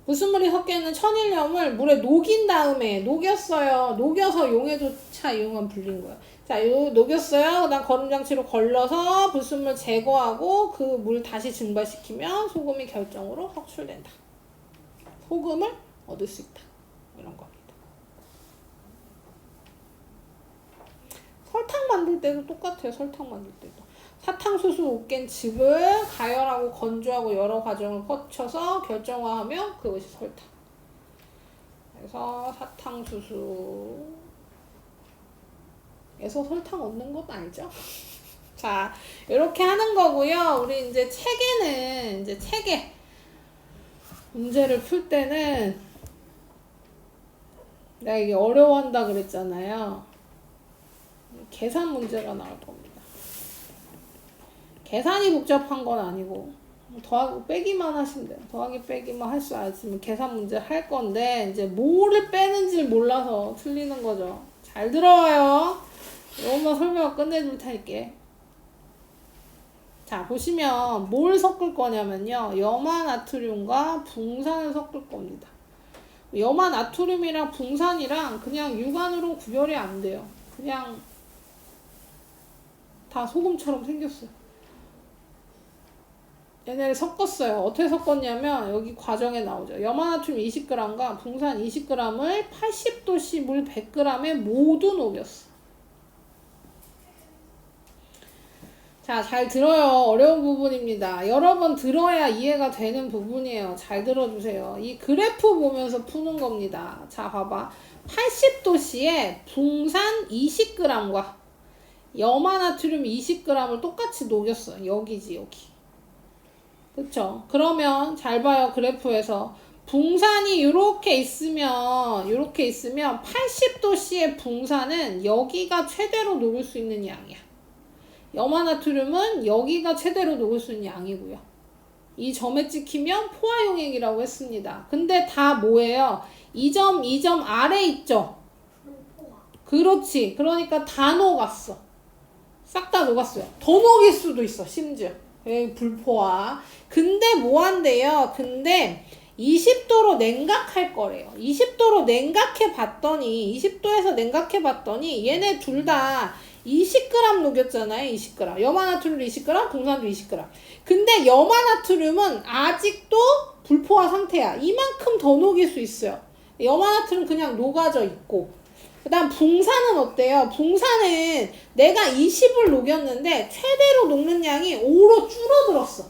불순물이 섞여있는 천일염을 물에 녹인 다음에 녹였어요. 녹여서 용해조차 이용한 불린 거예요. 자, 요 녹였어요. 그다음 거름장치로 걸러서 불순물 제거하고 그 물 다시 증발시키면 소금이 결정으로 석출된다. 소금을 얻을 수 있다. 이런 겁니다. 설탕 만들 때도 똑같아요. 설탕 만들 때도. 사탕수수 옷깬즙을 가열하고 건조하고 여러 과정을 거쳐서 결정화하면 그것이 설탕. 그래서 사탕수수에서 설탕 얻는 것 알죠? 자, 이렇게 하는 거고요. 우리 이제 책에는 책에 문제를 풀 때는 내가 이게 어려워한다 그랬잖아요. 계산 문제가 나올 겁니다. 계산이 복잡한 건 아니고 더하기 빼기만 하시면 돼요. 더하기 빼기만 할 줄 알았으면 계산 문제 할 건데 이제 뭐를 빼는지 몰라서 틀리는 거죠. 잘 들어와요. 이것만 설명 끝내줄 테니까. 자, 보시면 뭘 섞을 거냐면요. 염화나트륨과 붕산을 섞을 겁니다. 염화나트륨이랑 붕산이랑 그냥 육안으로 구별이 안 돼요. 그냥 다 소금처럼 생겼어요. 얘네를 섞었어요. 어떻게 섞었냐면 여기 과정에 나오죠. 염화나트륨 20g과 붕산 20g을 80도씨 물 100g에 모두 녹였어. 자, 잘 들어요. 어려운 부분입니다. 여러 번 들어야 이해가 되는 부분이에요. 잘 들어주세요. 이 그래프 보면서 푸는 겁니다. 자, 봐봐. 80도씨에 붕산 20g과 염화나트륨 20g을 똑같이 녹였어. 여기지, 여기. 그쵸? 그러면 잘 봐요. 그래프에서 붕산이 이렇게 있으면 80도씨의 붕산은 여기가 최대로 녹을 수 있는 양이야. 염화나트륨은 여기가 최대로 녹을 수 있는 양이고요. 이 점에 찍히면 포화용액이라고 했습니다. 근데 다 뭐예요? 이 점 아래 있죠? 그렇지. 그러니까 다 녹았어. 싹 다 녹았어요. 더 녹일 수도 있어, 심지어. 불포화. 근데 뭐 한대요? 근데 20도로 냉각할 거래요. 20도로 냉각해 봤더니, 20도에서 냉각해 봤더니, 얘네 둘 다 20g 녹였잖아요. 20g. 염화나트륨도 20g, 붕산도 20g. 근데 염화나트륨은 아직도 불포화 상태야. 이만큼 더 녹일 수 있어요. 염화나트륨 그냥 녹아져 있고. 그 다음 붕산은 어때요? 붕산은 내가 20을 녹였는데 최대로 녹는 양이 5로 줄어들었어.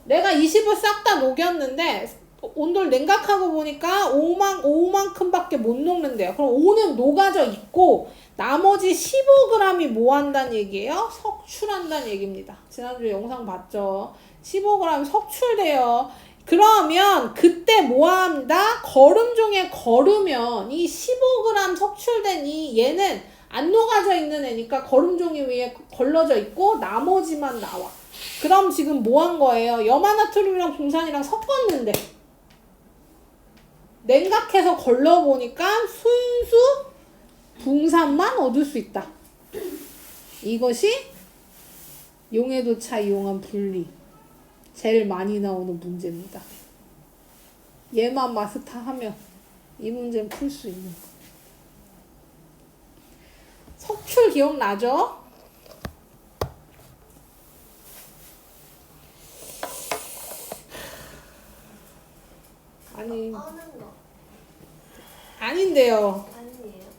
내가 20을 싹 다 녹였는데 온도를 냉각하고 보니까 5만큼밖에 못 녹는데요. 그럼 5는 녹아져 있고 나머지 15g이 뭐 한다는 얘기예요? 석출한다는 얘기입니다. 지난주에 영상 봤죠? 15g 석출돼요. 그러면 그때 뭐 합니다? 거름종에 걸으면 이 15g 석출된 얘는 안 녹아져 있는 애니까 거름종이 위에 걸러져 있고 나머지만 나와. 그럼 지금 뭐 한 거예요? 염화나트륨이랑 붕산이랑 섞었는데 냉각해서 걸러보니까 순수 붕산만 얻을 수 있다. 이것이 용해도차 이용한 분리. 제일 많이 나오는 문제입니다. 얘만 마스터하면 이 문제는 풀 수 있는 거. 석출 기억나죠? 아니, 어는 거 아닌데요. 아니에요.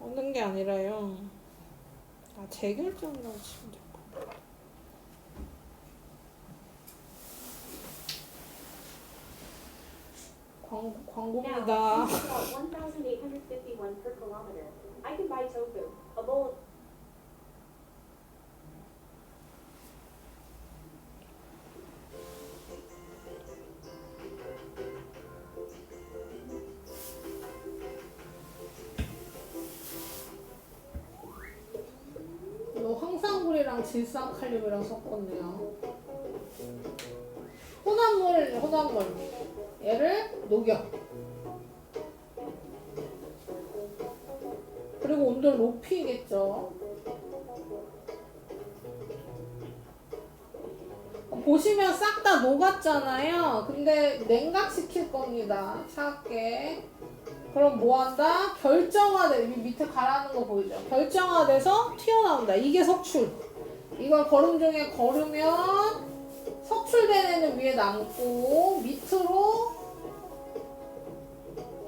얻는 게 아니라요. 재결정이라고 치면 될 것 같아요. 광고입니다. Now, it's about 1,851 per kilometer. I can buy tofu, a bowl. 이거 황산굴이랑 질산칼륨이랑 섞었네요. 혼합물. 얘를 녹여. 그리고 온도를 높이겠죠. 보시면 싹 다 녹았잖아요. 근데 냉각시킬 겁니다. 차갑게. 그럼 뭐 한다? 결정화돼. 밑에 가라앉는 거 보이죠? 결정화돼서 튀어나온다. 이게 석출. 이걸 거름종에 걸으면 석출된 애는 위에 남고 밑으로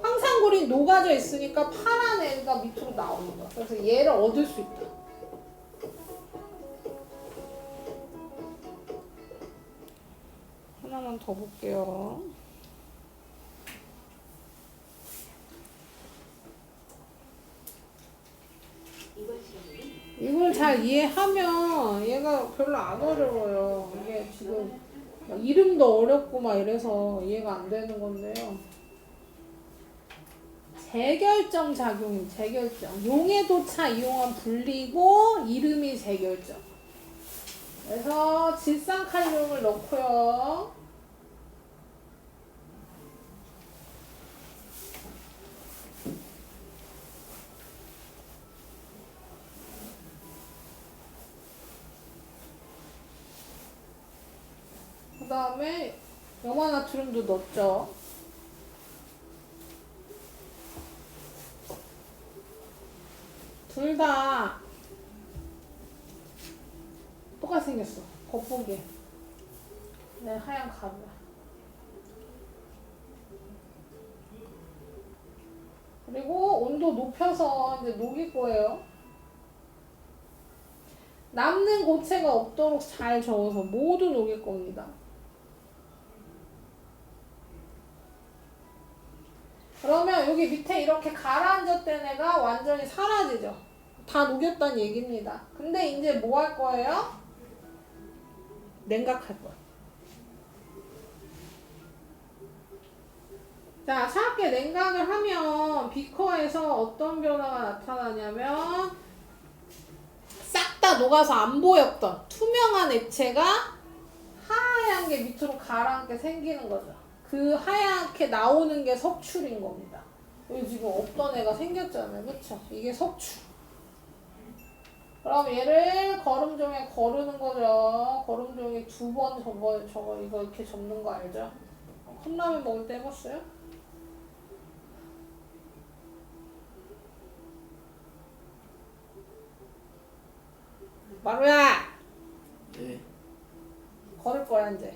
황산굴이 녹아져 있으니까 파란 애가 밑으로 나오는 거야. 그래서 얘를 얻을 수 있다. 하나만 더 볼게요. 이걸 잘 이해하면 얘가 별로 안 어려워요. 이게 지금 막 이름도 어렵고 막 이래서 이해가 안 되는 건데요. 재결정 작용이 재결정. 용해도차 이용한 분리고 이름이 재결정. 그래서 질산칼륨을 넣고요. 그 다음에 염화나트륨도 넣었죠. 둘 다 똑같이 생겼어. 겉보기에. 네, 하얀 가루야. 그리고 온도 높여서 이제 녹일 거예요. 남는 고체가 없도록 잘 저어서 모두 녹일 겁니다. 그러면 여기 밑에 이렇게 가라앉았던 애가 완전히 사라지죠. 다 녹였다는 얘기입니다. 근데 이제 뭐 할 거예요? 냉각할 거예요. 자, 차갑게 냉각을 하면 비커에서 어떤 변화가 나타나냐면 싹 다 녹아서 안 보였던 투명한 액체가 하얀 게 밑으로 가라앉게 생기는 거죠. 그 하얗게 나오는 게 석출인 겁니다. 여기 지금 없던 애가 생겼잖아요. 그쵸? 이게 석출. 그럼 얘를 거름종에 거르는 거죠. 거름종에 2번 저거 이거 이렇게 접는 거 알죠? 컵라면 먹을 때 해봤어요? 마루야! 네. 걸을 거야 이제.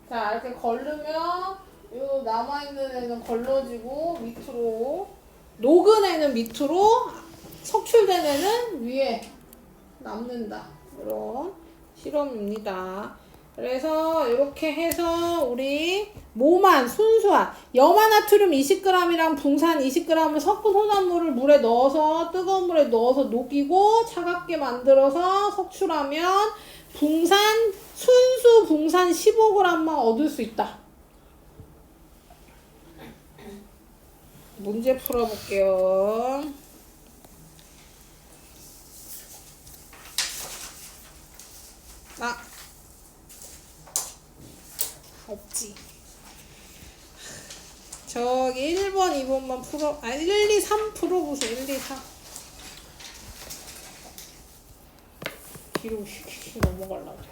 자, 이렇게 걸르면 요 남아있는 애는 걸러지고 밑으로, 녹은 애는 밑으로, 석출된 애는 위에 남는다. 이런 실험입니다. 그래서 이렇게 해서 우리 뭐만 순수한 염화나트륨 20g이랑 붕산 20g을 섞은 혼합물을 물에 넣어서 뜨거운 물에 넣어서 녹이고 차갑게 만들어서 석출하면 순수 붕산 15g만 얻을 수 있다. 문제 풀어볼게요. 없지. 저기 1번, 2번만 풀어, 1, 2, 3 풀어보세요. 1, 2, 3. 뒤로 휙휙 넘어가려고 그래.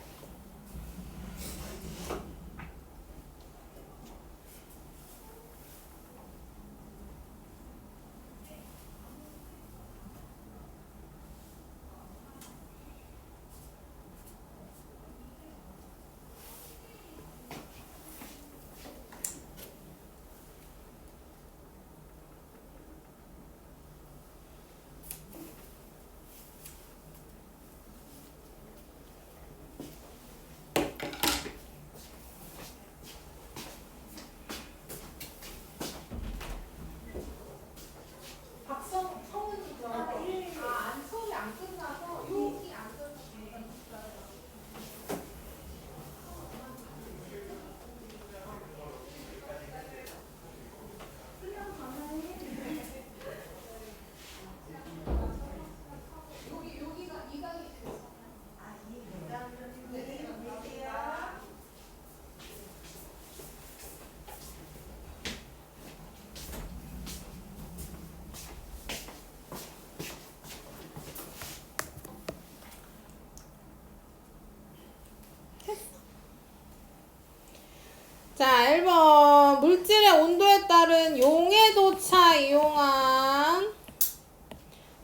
자, 1번. 물질의 온도에 따른 용해도차 이용한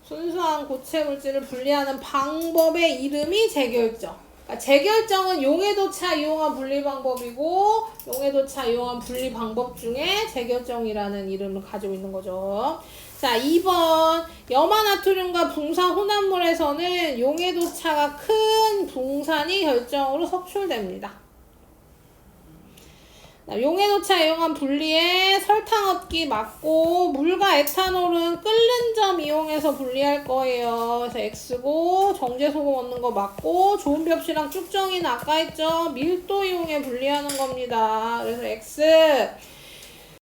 순수한 고체 물질을 분리하는 방법의 이름이 재결정. 그러니까 재결정은 용해도차 이용한 분리 방법이고 용해도차 이용한 분리 방법 중에 재결정이라는 이름을 가지고 있는 거죠. 자, 2번. 염화나트륨과 붕산 혼합물에서는 용해도차가 큰 붕산이 결정으로 석출됩니다. 용해도차 이용한 분리에 설탕 얻기 맞고 물과 에탄올은 끓는 점 이용해서 분리할 거예요. 그래서 X고 정제소금 얻는 거 맞고 좋은 벽시랑 쭉정이는 아까 했죠. 밀도 이용해 분리하는 겁니다. 그래서 X.